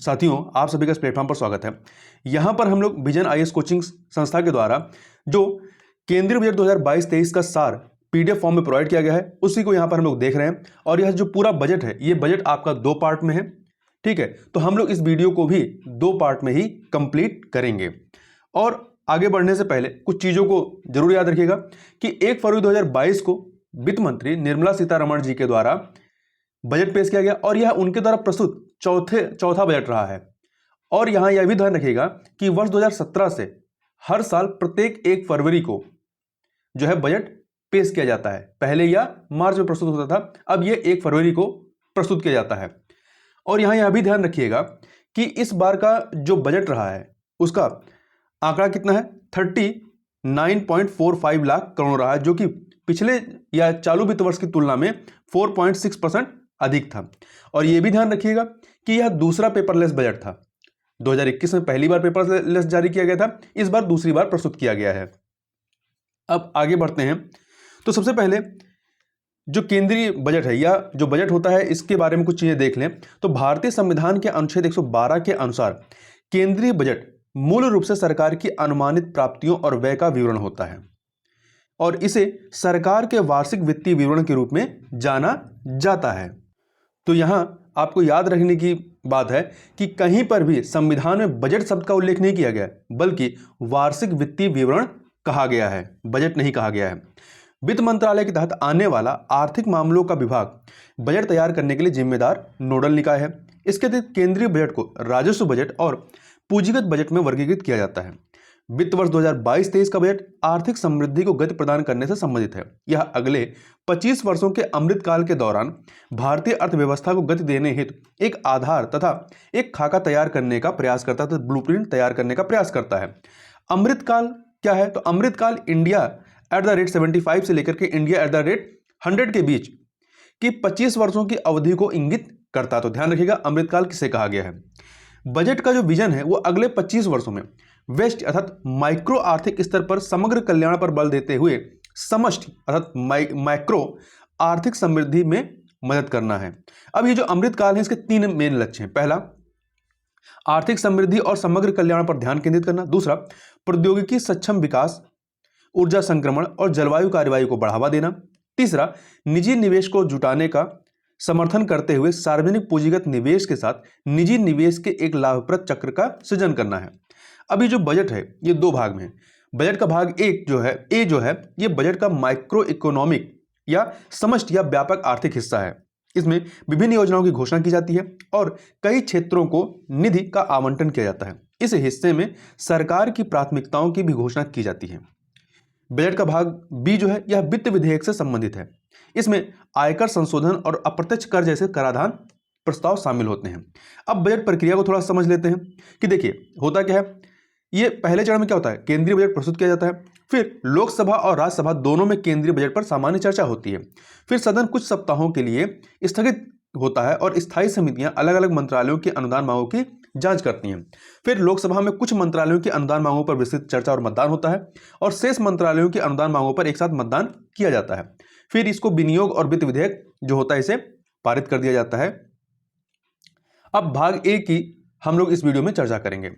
साथियों, आप सभी का इस प्लेटफॉर्म पर स्वागत है। यहाँ पर हम लोग विजन आईएएस कोचिंग संस्था के द्वारा जो केंद्रीय बजट 2022-23 का सार पीडीएफ फॉर्म में प्रोवाइड किया गया है, उसी को यहाँ पर हम लोग देख रहे हैं। और यह जो पूरा बजट है, ये बजट आपका 2 पार्ट में है। ठीक है, तो हम लोग इस वीडियो को भी 2 पार्ट में ही कंप्लीट करेंगे। और आगे बढ़ने से पहले कुछ चीज़ों को जरूर याद रखिएगा कि 1 फरवरी 2022 को वित्त मंत्री निर्मला सीतारमण जी के द्वारा बजट पेश किया गया और यह उनके द्वारा प्रस्तुत चौथा बजट रहा है। और यहां यह भी ध्यान रखिएगा कि वर्ष 2017 से हर साल प्रत्येक 1 फरवरी को जो है बजट पेश किया जाता है। पहले यह मार्च में प्रस्तुत होता था, अब यह 1 फरवरी को प्रस्तुत किया जाता है। और यहां यह भी ध्यान रखिएगा कि इस बार का जो बजट रहा है उसका आंकड़ा कितना है, 39.45 लाख करोड़ रहा है, जो कि पिछले या चालू वित्त वर्ष की तुलना में 4.6% अधिक था। और यह भी ध्यान रखिएगा कि यह दूसरा पेपरलेस बजट था। 2021 में पहली बार पेपरलेस जारी किया गया था, इस बार दूसरी बार प्रस्तुत किया गया है। अब आगे बढ़ते हैं। तो सबसे पहले जो केंद्रीय बजट है या जो बजट होता है, इसके बारे में कुछ चीजें देख लें। तो भारतीय संविधान के अनुच्छेद 112 के अनुसार केंद्रीय बजट मूल रूप से सरकार की अनुमानित प्राप्तियों और व्यय का विवरण होता है और इसे सरकार के वार्षिक वित्तीय विवरण के रूप में जाना जाता है। तो यहां आपको याद रखने की बात है कि कहीं पर भी संविधान में बजट शब्द का उल्लेख नहीं किया गया, बल्कि वार्षिक वित्तीय विवरण कहा गया है, बजट नहीं कहा गया है। वित्त मंत्रालय के तहत आने वाला आर्थिक मामलों का विभाग बजट तैयार करने के लिए जिम्मेदार नोडल निकाय है। इसके तहत केंद्रीय बजट को राजस्व बजट और पूंजीगत बजट में वर्गीकृत किया जाता है। वित्त वर्ष 2022-23 का बजट आर्थिक समृद्धि को गति प्रदान करने से संबंधित है। यह अगले 25 वर्षों के अमृतकाल के दौरान भारतीय अर्थव्यवस्था को गति देने हेतु एक आधार तथा एक खाका तैयार करने का प्रयास करता है, ब्लूप्रिंट तैयार करने का प्रयास करता है। अमृतकाल क्या है? तो अमृतकाल इंडिया एट द रेट 75 से लेकर के इंडिया एट द रेट 100 के बीच की 25 वर्षों की अवधि को इंगित करता है। तो ध्यान रखिएगा अमृतकाल किसे कहा गया है। बजट का जो विजन है वो अगले 25 वर्षों में वेस्ट अर्थात माइक्रो आर्थिक स्तर पर समग्र कल्याण पर बल देते हुए समष्टि अर्थात माइक्रो आर्थिक समृद्धि में मदद करना है। अब ये जो अमृतकाल है, इसके 3 मेन लक्ष्य हैं। पहला, आर्थिक समृद्धि और समग्र कल्याण पर ध्यान केंद्रित करना। दूसरा, प्रौद्योगिकी सक्षम विकास, ऊर्जा संक्रमण और जलवायु कार्रवाई को बढ़ावा देना। तीसरा, निजी निवेश को जुटाने का समर्थन करते हुए सार्वजनिक पूंजीगत निवेश के साथ निजी निवेश के एक लाभप्रद चक्र का सृजन करना है। अभी जो बजट है ये 2 भाग में है। बजट का भाग ए जो है ये बजट का माइक्रो इकोनॉमिक या समष्टि या व्यापक आर्थिक हिस्सा है। इसमें विभिन्न योजनाओं की घोषणा की जाती है और कई क्षेत्रों को निधि का आवंटन किया जाता है। इस हिस्से में सरकार की प्राथमिकताओं की भी घोषणा की जाती है। बजट का भाग बी जो है यह वित्त विधेयक से संबंधित है। इसमें आयकर संशोधन और अप्रत्यक्ष कर जैसे कराधान प्रस्ताव शामिल होते हैं। अब बजट प्रक्रिया को थोड़ा समझ लेते हैं कि देखिए होता क्या है। ये पहले चरण में क्या होता है, केंद्रीय बजट प्रस्तुत किया जाता है, फिर लोकसभा और राज्यसभा दोनों में केंद्रीय बजट पर सामान्य चर्चा होती है, फिर सदन कुछ सप्ताहों के लिए स्थगित होता है और स्थायी समितियां अलग अलग मंत्रालयों की अनुदान मांगों की जांच करती हैं। फिर लोकसभा में कुछ मंत्रालयों की अनुदान मांगों पर विस्तृत चर्चा और मतदान होता है और शेष मंत्रालयों की अनुदान मांगों पर एक साथ मतदान किया जाता है। फिर इसको विनियोग और वित्त विधेयक जो होता है इसे पारित कर दिया जाता है। अब भाग ए की हम लोग इस वीडियो में चर्चा करेंगे।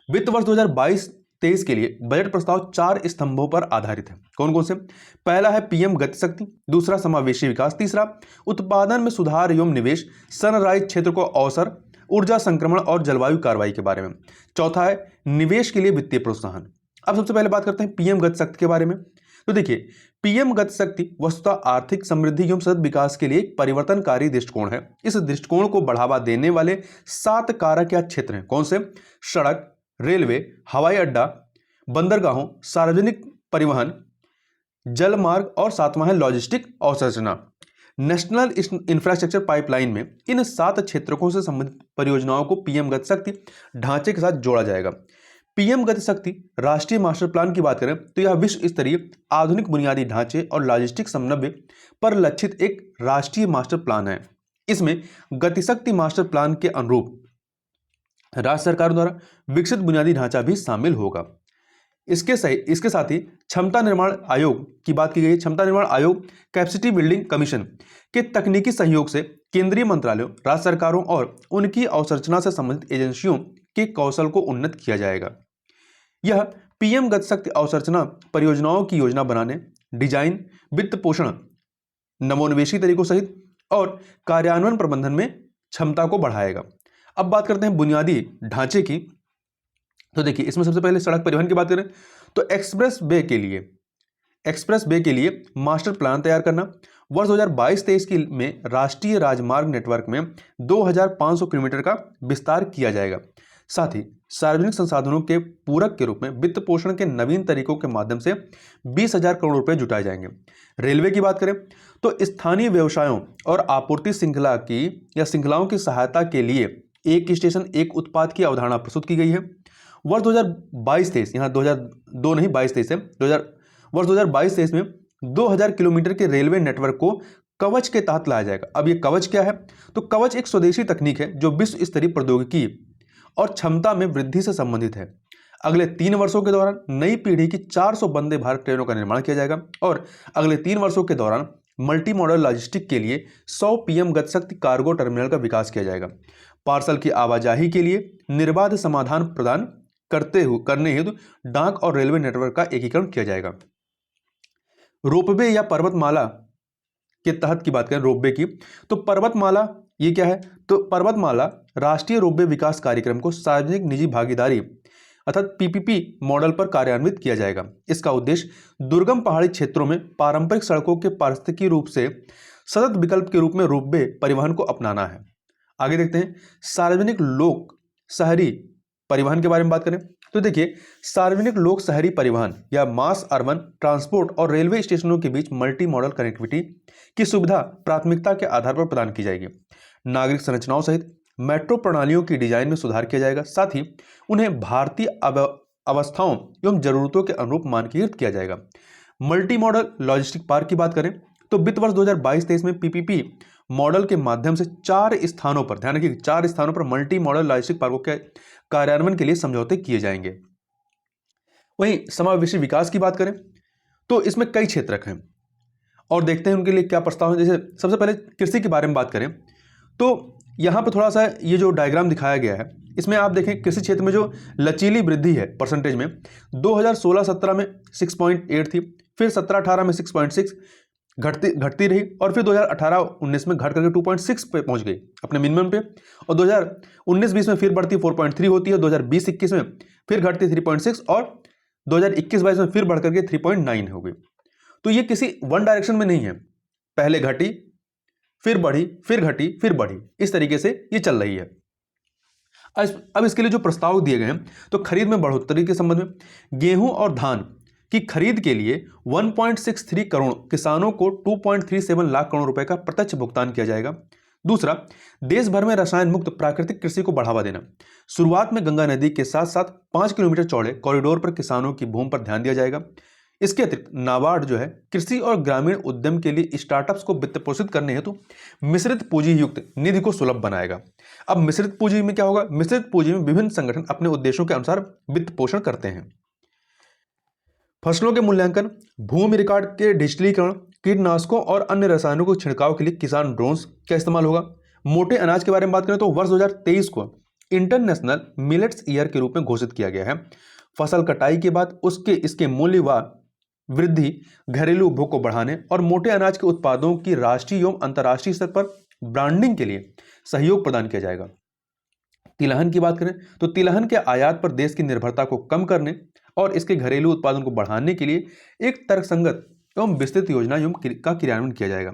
वित्त वर्ष 2022-23 के लिए बजट प्रस्ताव 4 स्तंभों पर आधारित है। कौन कौन से? पहला है पीएम गति शक्ति, दूसरा समावेशी विकास, तीसरा उत्पादन में सुधार एवं निवेश, सनराइज क्षेत्र को अवसर, ऊर्जा संक्रमण और जलवायु कार्रवाई के बारे में, चौथा है निवेश के लिए वित्तीय प्रोत्साहन। अब सबसे पहले बात करते हैं पीएम गति शक्ति के बारे में। तो देखिए, पीएम गति शक्ति वस्तुतः आर्थिक समृद्धि एवं सतत विकास के लिए एक परिवर्तनकारी दृष्टिकोण है। इस दृष्टिकोण को बढ़ावा देने वाले 7 कारक या क्षेत्र हैं। कौन से? सड़क, रेलवे, हवाई अड्डा, बंदरगाहों, सार्वजनिक परिवहन, जल मार्ग और 7वां है लॉजिस्टिक अवसंरचना। नेशनल इंफ्रास्ट्रक्चर पाइपलाइन में इन 7 क्षेत्रों से संबंधित परियोजनाओं को पीएम गति शक्ति ढांचे के साथ जोड़ा जाएगा। पीएम गति शक्ति राष्ट्रीय मास्टर प्लान की बात करें तो यह विश्व स्तरीय आधुनिक बुनियादी ढांचे और लॉजिस्टिक समन्वय पर लक्षित एक राष्ट्रीय मास्टर प्लान है। इसमें गतिशक्ति मास्टर प्लान के अनुरूप राज्य सरकार द्वारा विकसित बुनियादी ढांचा भी शामिल होगा। इसके साथ ही क्षमता निर्माण आयोग की बात की गई है। क्षमता निर्माण आयोग कैपेसिटी बिल्डिंग कमीशन के तकनीकी सहयोग से केंद्रीय मंत्रालयों, राज्य सरकारों और उनकी अवसंरचना से संबंधित एजेंसियों के कौशल को उन्नत किया जाएगा। यह पीएम गति शक्ति अवसंरचना परियोजनाओं की योजना बनाने, डिजाइन, वित्त पोषण, नवोन्मेषी तरीकों सहित और कार्यान्वयन प्रबंधन में क्षमता को बढ़ाएगा। अब बात करते हैं बुनियादी ढांचे की। तो देखिए, इसमें सबसे पहले सड़क परिवहन की बात करें तो एक्सप्रेस वे के लिए मास्टर प्लान तैयार करना, वर्ष 2022-23 में राष्ट्रीय राजमार्ग नेटवर्क में 2500 किलोमीटर का विस्तार किया जाएगा। साथ ही सार्वजनिक संसाधनों के पूरक के रूप में वित्त पोषण के नवीन तरीकों के माध्यम से 20,000 करोड़ रुपए जुटाए जाएंगे। रेलवे की बात करें तो स्थानीय व्यवसायों और आपूर्ति श्रृंखलाओं की सहायता के लिए एक स्टेशन एक उत्पाद की अवधारणा प्रस्तुत की गई है। वर्ष 2022-23, यहाँ 2002 नहीं 22-23 है, वर्ष 2022-23 में 2000 किलोमीटर के रेलवे नेटवर्क को कवच के तहत लाया जाएगा। अब ये कवच क्या है? तो कवच एक स्वदेशी तकनीक है जो विश्व स्तरीय प्रौद्योगिकी और क्षमता में वृद्धि से संबंधित है। अगले 3 वर्षों के दौरान नई पीढ़ी की 400 वंदे भारत ट्रेनों का निर्माण किया जाएगा और अगले 3 वर्षों के दौरान मल्टी मॉडल लॉजिस्टिक के लिए 100 पीएम गति शक्ति कार्गो टर्मिनल का विकास किया जाएगा। पार्सल की आवाजाही के लिए निर्बाध समाधान प्रदान करने हेतु डाक और रेलवे नेटवर्क का एकीकरण किया जाएगा। रोपवे या पर्वतमाला के तहत की बात करें, रोपवे की, तो पर्वतमाला ये क्या है? तो पर्वतमाला राष्ट्रीय रोपवे विकास कार्यक्रम को सार्वजनिक निजी भागीदारी अर्थात पीपीपी मॉडल पर कार्यान्वित किया जाएगा। इसका उद्देश्य दुर्गम पहाड़ी क्षेत्रों में पारंपरिक सड़कों के पारिस्थितिकी रूप से सतत विकल्प के रूप में रोपवे परिवहन को अपनाना है। आगे देखते हैं सार्वजनिक लोक शहरी परिवहन के बारे में बात करें तो देखिए, सार्वजनिक लोक शहरी परिवहन या मास अर्बन ट्रांसपोर्ट और रेलवे स्टेशनों के बीच मल्टी मॉडल कनेक्टिविटी की सुविधा प्राथमिकता के आधार पर प्रदान की जाएगी। नागरिक संरचनाओं सहित मेट्रो प्रणालियों की डिजाइन में सुधार किया जाएगा। साथ ही उन्हें भारतीय अवस्थाओं एवं जरूरतों के अनुरूप मानकीकृत किया जाएगा। मल्टी मॉडल लॉजिस्टिक पार्क की बात करें तो वित्त वर्ष 2022-23 में पीपीपी मॉडल के माध्यम से 4 स्थानों पर, ध्यान रखिए, 4 स्थानों पर मल्टी मॉडल लॉजिस्टिक पार्कों के कार्यान्वयन के लिए समझौते किए जाएंगे। वहीं समावेशी विकास की बात करें तो इसमें कई क्षेत्रक हैं और देखते हैं उनके लिए क्या प्रस्ताव है। जैसे सबसे पहले कृषि के बारे में बात करें तो यहाँ पर थोड़ा सा ये जो डायग्राम दिखाया गया है, इसमें आप देखें कृषि क्षेत्र में जो लचीली वृद्धि है परसेंटेज में 2016-17 में 6.8 थी, फिर 17-18 में 6.6 घटती रही और फिर 2018-19 में घट करके 2.6 पे पहुंच गई अपने मिनिमम पे, और 2019-20 में फिर बढ़ती 4.3 होती है, 2020-21 में फिर घटती 3.6 और 2021-22 में फिर बढ़ करके 3.9 हो गई। तो ये किसी वन डायरेक्शन में नहीं है, पहले घटी फिर बढ़ी फिर घटी फिर बढ़ी, इस तरीके से ये चल रही है। अब इसके लिए जो प्रस्ताव दिए गए हैं तो खरीद में बढ़ोतरी के संबंध में गेहूं और धान की खरीद के लिए 1.63 करोड़ किसानों को 2.37 लाख करोड़ रुपए का प्रत्यक्ष भुगतान किया जाएगा। दूसरा, देश भर में रसायन मुक्त प्राकृतिक कृषि को बढ़ावा देना। शुरुआत में गंगा नदी के साथ साथ 5 किलोमीटर चौड़े कॉरिडोर पर किसानों की भूमि पर ध्यान दिया जाएगा। इसके अतिरिक्त नाबार्ड जो है कृषि और ग्रामीण उद्यम के लिए स्टार्टअप्स को वित्त पोषित करने हेतु मिश्रित पूंजी युक्त निधि को सुलभ बनाएगा। अब मिश्रित पूंजी में क्या होगा? मिश्रित पूंजी में विभिन्न संगठन अपने उद्देश्यों के अनुसार वित्त पोषण करते हैं। फसलों के मूल्यांकन, भूमि रिकॉर्ड के डिजिटलीकरण, कीटनाशकों और अन्य रसायनों को छिड़काव के लिए किसान ड्रोन्स का इस्तेमाल होगा। मोटे अनाज के बारे में बात करें तो वर्ष 2023 को इंटरनेशनल मिलेट्स ईयर के रूप में घोषित किया गया है। फसल कटाई के बाद इसके मूल्य व वृद्धि घरेलू उपभोग को बढ़ाने और मोटे अनाज के उत्पादों की राष्ट्रीय एवं अंतर्राष्ट्रीय स्तर पर ब्रांडिंग के लिए सहयोग प्रदान किया जाएगा। तिलहन की बात करें तो तिलहन के आयात पर देश की निर्भरता को कम करने और इसके घरेलू उत्पादन को बढ़ाने के लिए एक तर्कसंगत एवं विस्तृत योजना का क्रियान्वयन किया जाएगा।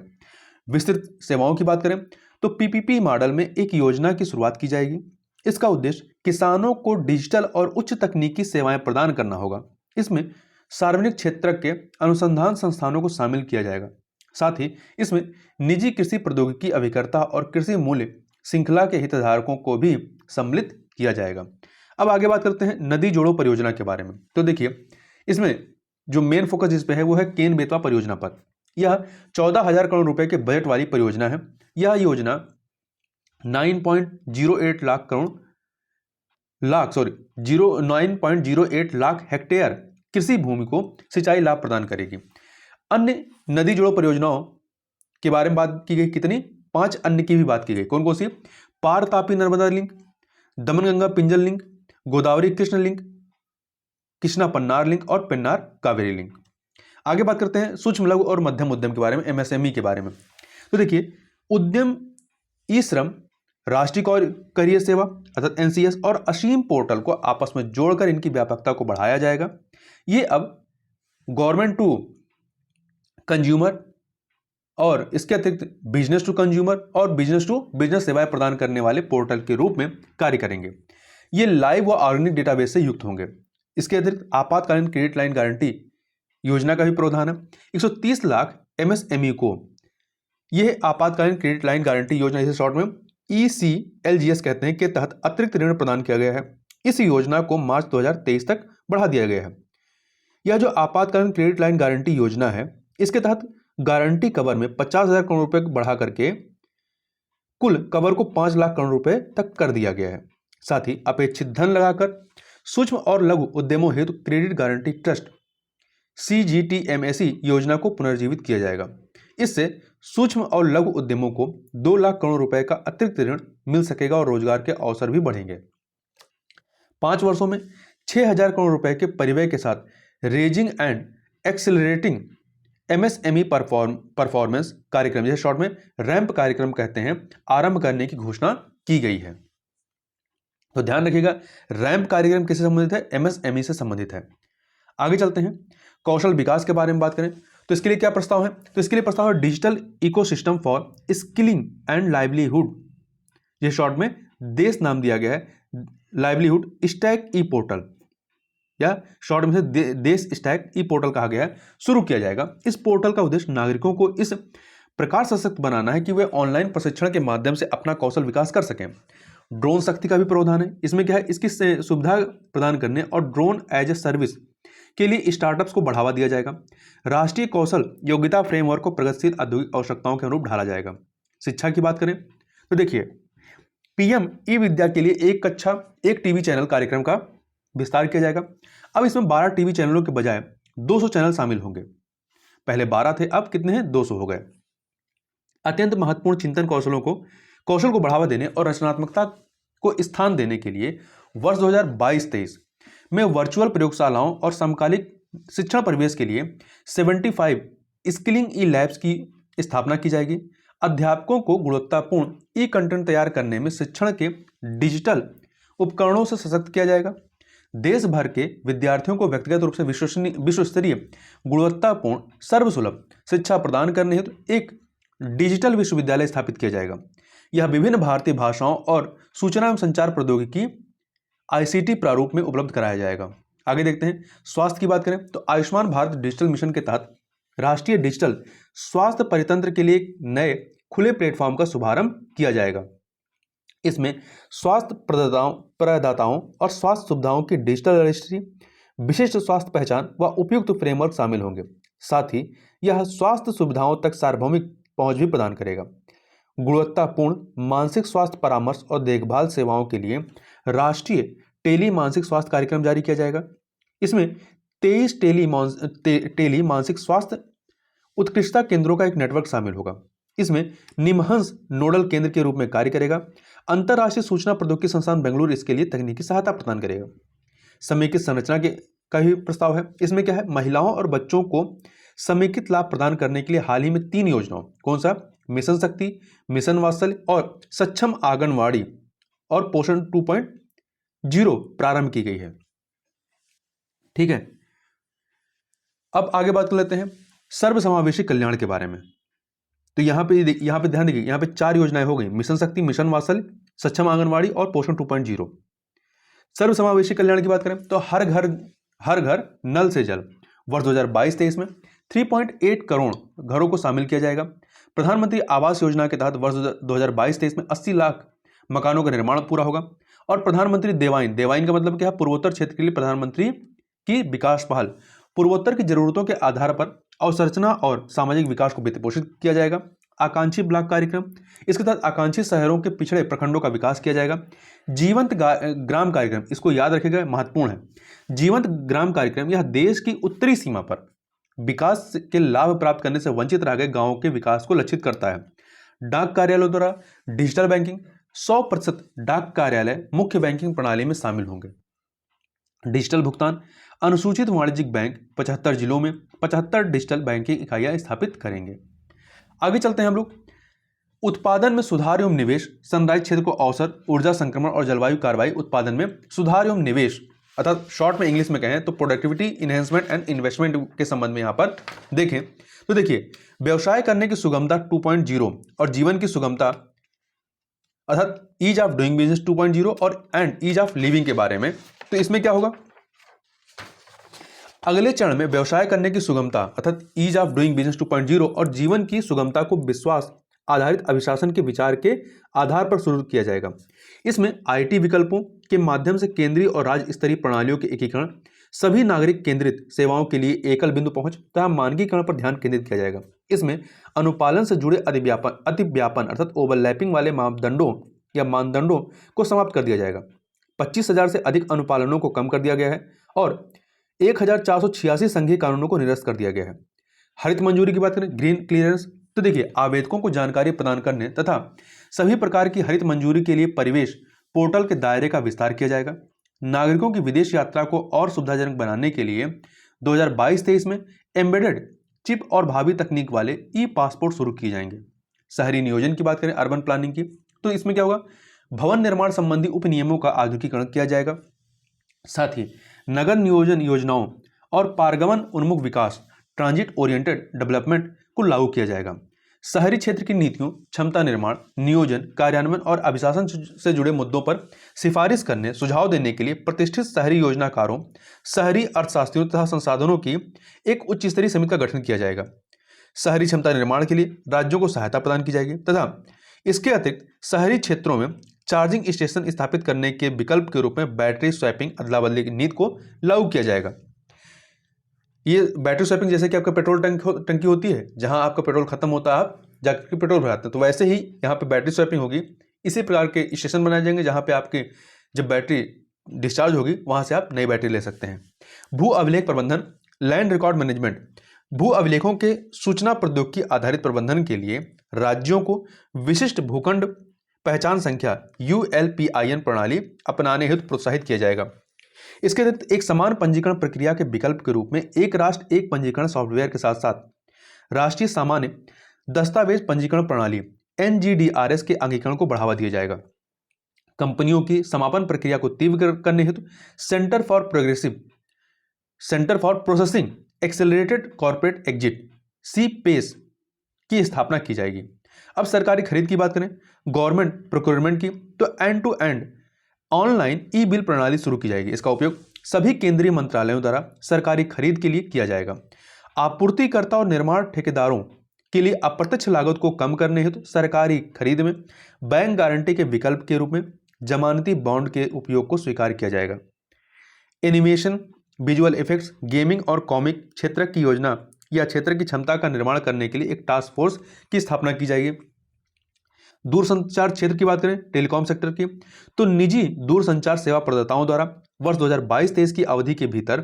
विस्तृत सेवाओं की बात करें तो पीपीपी मॉडल में एक योजना की शुरुआत की जाएगी। इसका उद्देश्य किसानों को डिजिटल और उच्च तकनीकी सेवाएं प्रदान करना होगा। इसमें सार्वजनिक क्षेत्र के अनुसंधान संस्थानों को शामिल किया जाएगा। साथ ही इसमें निजी कृषि प्रौद्योगिकी अभिकर्ता और कृषि मूल्य श्रृंखला के हितधारकों को भी सम्मिलित किया जाएगा। अब आगे बात करते हैं नदी जोड़ो परियोजना के बारे में। तो देखिए, इसमें जो मेन फोकस जिस पे है वो है केन बेतवा परियोजना पर। यह 14,000 करोड़ रुपए के बजट वाली परियोजना है। यह योजना 9.08 लाख हेक्टेयर कृषि भूमि को सिंचाई लाभ प्रदान करेगी। अन्य नदी जोड़ो परियोजनाओं के बारे में बात की गई, कितनी? 5 अन्य की भी बात की गई। कौन कौन सी? Par Tapi Narmada link, Daman Ganga Pinjal link, Godavari Krishna link, Krishna Pennar link और पेन्नार कावेरी लिंक। आगे बात करते हैं सूक्ष्म लघु और मध्यम उद्यम के बारे में, एमएसएमई के बारे में। तो देखिए, उद्यम ई श्रम, राष्ट्रीय करियर सेवा अर्थात एनसीएस और असीम पोर्टल को आपस में जोड़कर इनकी व्यापकता को बढ़ाया जाएगा। ये अब गवर्नमेंट टू कंज्यूमर और इसके अतिरिक्त बिजनेस टू कंज्यूमर और बिजनेस टू बिजनेस सेवाएं प्रदान करने वाले पोर्टल के रूप में कार्य करेंगे। ये लाइव व ऑर्गेनिक डेटाबेस से युक्त होंगे। इसके अतिरिक्त आपातकालीन क्रेडिट लाइन गारंटी योजना का भी प्रावधान है। 130 लाख एमएसएमई को यह आपातकालीन क्रेडिट लाइन गारंटी योजना, इसे शॉर्ट में ECLGS कहते हैं, के तहत अतिरिक्त ऋण प्रदान किया गया है। इस योजना को मार्च 2023 तक बढ़ा दिया गया है। यह जो आपातकालीन क्रेडिट लाइन गारंटी योजना है, इसके तहत गारंटी कवर में 50,000 करोड़ रुपए बढ़ा करके कुल कवर को 5 लाख करोड़ रुपए तक कर दिया गया है। साथ ही अपेक्षित धन लगाकर सूक्ष्म और लघु उद्यमों हेतु क्रेडिट गारंटी ट्रस्ट CGTMSE योजना को पुनर्जीवित किया जाएगा। इससे सूक्ष्म और लघु उद्यमों को 2 लाख करोड़ रुपए का अतिरिक्त ऋण मिल सकेगा और रोजगार के अवसर भी बढ़ेंगे। 5 वर्षों में 6,000 करोड़ रुपए के परिव्यय के साथ raising and accelerating MSME performance कार्यक्रम, जिसे शॉर्ट में रैंप कार्यक्रम कहते हैं, आरंभ करने की घोषणा की गई है। तो ध्यान रखिएगा, रैंप कार्यक्रम किससे संबंधित है? MSME से संबंधित है। आगे चलते हैं, कौशल विकास के बारे में बात करें तो इसके लिए क्या प्रस्ताव है? तो इसके लिए प्रस्ताव है digital ecosystem for skilling and livelihood, ये शॉर्ट में देश नाम दिया गया है, लाइवलीहुड स्टैक ई पोर्टल या शॉर्ट में से देश स्टैक ई पोर्टल कहा गया है, शुरू किया जाएगा। इस पोर्टल का उद्देश्य नागरिकों को इस प्रकार सशक्त बनाना है कि वे ऑनलाइन प्रशिक्षण के माध्यम से अपना कौशल विकास कर सकें। ड्रोन शक्ति का भी प्रावधान है। इसमें क्या है, इसकी सुविधा प्रदान करने और ड्रोन एज ए सर्विस के लिए स्टार्टअप्स को बढ़ावा दिया जाएगा। राष्ट्रीय कौशल योग्यता फ्रेमवर्क को प्रगतिशील औद्योगिक आवश्यकताओं के अनुरूप ढाला जाएगा। शिक्षा की बात करें तो देखिए, PM ई विद्या के लिए एक कक्षा एक टीवी चैनल कार्यक्रम का विस्तार किया जाएगा। अब इसमें 12 टीवी चैनलों के बजाय 200 चैनल शामिल होंगे। पहले 12 थे, अब कितने हैं? 200 हो गए। अत्यंत महत्वपूर्ण चिंतन कौशल को बढ़ावा देने और रचनात्मकता को स्थान देने के लिए वर्ष 2022-23 में वर्चुअल प्रयोगशालाओं और समकालिक शिक्षण परिवेश के लिए 75 स्किलिंग ई लैब्स की स्थापना की जाएगी। अध्यापकों को गुणवत्तापूर्ण ई कंटेंट तैयार करने में शिक्षण के डिजिटल उपकरणों से सशक्त किया जाएगा। देश भर के विद्यार्थियों को व्यक्तिगत रूप से विश्वस्तरीय गुणवत्तापूर्ण सर्वसुलभ शिक्षा प्रदान करने हेतु एक डिजिटल विश्वविद्यालय स्थापित किया जाएगा। यह विभिन्न भारतीय भाषाओं और सूचना एवं संचार प्रौद्योगिकी ICT प्रारूप में उपलब्ध कराया जाएगा। आगे देखते हैं, स्वास्थ्य की बात करें तो आयुष्मान भारत डिजिटल मिशन के तहत राष्ट्रीय डिजिटल स्वास्थ्य परितंत्र के लिए एक नए खुले प्लेटफॉर्म का शुभारंभ किया जाएगा। इसमें स्वास्थ्य प्रदाताओं और स्वास्थ्य सुविधाओं की डिजिटल रजिस्ट्री, विशिष्ट स्वास्थ्य पहचान व उपयुक्त फ्रेमवर्क शामिल होंगे। साथ ही यह स्वास्थ्य सुविधाओं तक सार्वभौमिक पहुंच भी प्रदान करेगा। गुणवत्तापूर्ण मानसिक स्वास्थ्य परामर्श और देखभाल सेवाओं के लिए राष्ट्रीय टेली मानसिक स्वास्थ्य कार्यक्रम जारी किया जाएगा। इसमें 23 टेली मानसिक स्वास्थ्य उत्कृष्टता केंद्रों का एक नेटवर्क शामिल होगा। इसमें निमहंस नोडल केंद्र के रूप में कार्य करेगा। अंतर्राष्ट्रीय सूचना प्रौद्योगिकी संस्थान बेंगलुरु इसके लिए तकनीकी सहायता प्रदान करेगा। समेकित संरचना का भी प्रस्ताव है। इसमें क्या है, महिलाओं और बच्चों को समेकित लाभ प्रदान करने के लिए हाल ही में 3 योजनाओं, कौन सा, मिशन शक्ति, मिशन वात्सल्य और सक्षम आंगनवाड़ी और पोषण 2.0 प्रारंभ की गई है। ठीक है, अब आगे बात कर लेते हैं सर्वसमावेशी कल्याण के बारे में। तो यहाँ पे ध्यान देखिए, यहाँ पे 4 योजनाएं हो गई, मिशन शक्ति, मिशन वात्सल्य, सक्षम आंगनवाड़ी और पोषण 2.0। सर्वसमावेशी कल्याण की बात करें तो हर घर नल से जल वर्ष 2022-23 में 3.8 करोड़ घरों को शामिल किया जाएगा। प्रधानमंत्री आवास योजना के तहत वर्ष 2022-23 में 80 लाख मकानों का निर्माण पूरा होगा। और प्रधानमंत्री देवाइन का मतलब क्या है, पूर्वोत्तर क्षेत्र के लिए प्रधानमंत्री की विकास पहल, पूर्वोत्तर की जरूरतों के आधार पर अवसंरचना और सामाजिक विकास को वित्त पोषित किया जाएगा। आकांक्षी ब्लॉक कार्यक्रम, इसके तहत आकांक्षी शहरों के पिछड़े प्रखंडों का विकास किया जाएगा। जीवंत ग्राम कार्यक्रम, इसको याद रखिएगा, महत्वपूर्ण है। जीवंत ग्राम कार्यक्रम यह देश की उत्तरी सीमा पर विकास के लाभ प्राप्त करने से वंचित रह गए गांवों के विकास को लक्षित करता है। डाक कार्यालयों द्वारा डिजिटल बैंकिंग, 100% डाक कार्यालय मुख्य बैंकिंग प्रणाली में शामिल होंगे। डिजिटल भुगतान, अनुसूचित वाणिज्यिक बैंक 75 जिलों में 75 डिजिटल बैंकिंग इकाइयां स्थापित करेंगे। आगे चलते हैं हम लोग। उत्पादन में सुधार एवं निवेश, सनराइज क्षेत्र को अवसर, ऊर्जा संक्रमण और जलवायु कार्रवाई। उत्पादन में सुधार एवं निवेश, अर्थात शॉर्ट में इंग्लिश में कहें तो प्रोडक्टिविटी इन्हेंसमेंट एंड इन्वेस्टमेंट के संबंध में यहां पर देखें तो देखिए, व्यवसाय करने की सुगमता 2.0 और जीवन की सुगमता अर्थात ईज ऑफ डूइंग बिजनेस 2.0 और एंड ईज ऑफ लिविंग के बारे में। तो इसमें क्या होगा, अगले चरण में व्यवसाय करने की सुगमता अर्थात ईज ऑफ डूइंग बिजनेस 2.0 और जीवन की सुगमता को विश्वास आधारित अभिशासन के विचार के आधार पर शुरू किया जाएगा। इसमें आईटी विकल्पों के माध्यम से केंद्रीय और राज्य स्तरीय प्रणालियों के एकीकरण, सभी नागरिक केंद्रित सेवाओं के लिए एकल बिंदु पहुंच तथा मानकीकरण पर ध्यान केंद्रित किया जाएगा। इसमें अनुपालन से जुड़े अतिव्यापन अर्थात ओवरलैपिंग वाले मापदंडों या मानदंडों को समाप्त कर दिया जाएगा। 25,000 से अधिक अनुपालनों को कम कर दिया गया है और 1,486 संघीय कानूनों को निरस्त कर दिया गया है। हरित मंजूरी की बात करें, ग्रीन क्लियरेंस, तो देखिए, आवेदकों को जानकारी प्रदान करने तथा सभी प्रकार की हरित मंजूरी के लिए परिवेश पोर्टल के दायरे का विस्तार किया जाएगा। नागरिकों की विदेश यात्रा को और सुविधाजनक बनाने के लिए 2022-23 में एम्बेडेड चिप और भावी तकनीक वाले ई पासपोर्ट शुरू किए जाएंगे। शहरी नियोजन की बात करें, अर्बन प्लानिंग की, तो इसमें क्या होगा, भवन निर्माण संबंधी उपनियमों का आधुनिकीकरण किया जाएगा। साथ ही नगर नियोजन योजनाओं और पारगमन उन्मुख विकास ट्रांजिट ओरिएंटेड डेवलपमेंट को लागू किया जाएगा। शहरी क्षेत्र की नीतियों, क्षमता निर्माण, नियोजन, कार्यान्वयन और अभिशासन से जुड़े मुद्दों पर सिफारिश करने, सुझाव देने के लिए प्रतिष्ठित शहरी योजनाकारों, शहरी अर्थशास्त्रियों तथा संसाधनों की एक उच्च स्तरीय समिति का गठन किया जाएगा। शहरी क्षमता निर्माण के लिए राज्यों को सहायता प्रदान की जाएगी तथा इसके अतिरिक्त शहरी क्षेत्रों में चार्जिंग स्टेशन स्थापित करने के विकल्प के रूप में बैटरी स्वैपिंग अदला-बदली की नीति को लागू किया जाएगा। ये बैटरी स्वैपिंग जैसे कि आपका पेट्रोल टंकी होती है, जहां आपका पेट्रोल खत्म होता है आप जाकर पेट्रोल भराते हैं, तो वैसे ही यहाँ पे बैटरी स्वैपिंग होगी। इसी प्रकार के स्टेशन बनाए जाएंगे जहां पे आपकी जब बैटरी डिस्चार्ज होगी वहां से आप नई बैटरी ले सकते हैं। भू अभिलेख प्रबंधन, लैंड रिकॉर्ड मैनेजमेंट, भू अभिलेखों के सूचना प्रौद्योगिकी आधारित प्रबंधन के लिए राज्यों को विशिष्ट भूखंड पहचान संख्या ULPIN प्रणाली अपनाने हेतु प्रोत्साहित किया जाएगा। इसके तहत एक समान पंजीकरण प्रक्रिया के विकल्प के रूप में एक राष्ट्र एक पंजीकरण सॉफ्टवेयर के साथ साथ राष्ट्रीय सामान्य दस्तावेज पंजीकरण प्रणाली NGDRS के अंगीकरण को बढ़ावा दिया जाएगा। कंपनियों की समापन प्रक्रिया को तीव्र करने हेतु centre for processing accelerated corporate exit CPACE की स्थापना की जाएगी। अब सरकारी खरीद की बात करें, गवर्नमेंट प्रोक्योरमेंट की, तो end to end online e bill प्रणाली शुरू की जाएगी। इसका उपयोग सभी केंद्रीय मंत्रालयों द्वारा सरकारी खरीद के लिए किया जाएगा। आपूर्तिकर्ता और निर्माण ठेकेदारों के लिए अप्रत्यक्ष लागत को कम करने हेतु सरकारी खरीद में बैंक गारंटी के विकल्प के रूप में जमानती बॉन्ड के उपयोग को स्वीकार किया जाएगा। एनिमेशन, विजुअल इफेक्ट्स, गेमिंग और कॉमिक क्षेत्र की योजना या क्षेत्र की क्षमता का निर्माण करने के लिए एक टास्क फोर्स की स्थापना की जाएगी। दूरसंचार क्षेत्र की बात करें, टेलीकॉम सेक्टर की, तो निजी दूरसंचार सेवा प्रदाताओं द्वारा वर्ष 2022-23 की अवधि के भीतर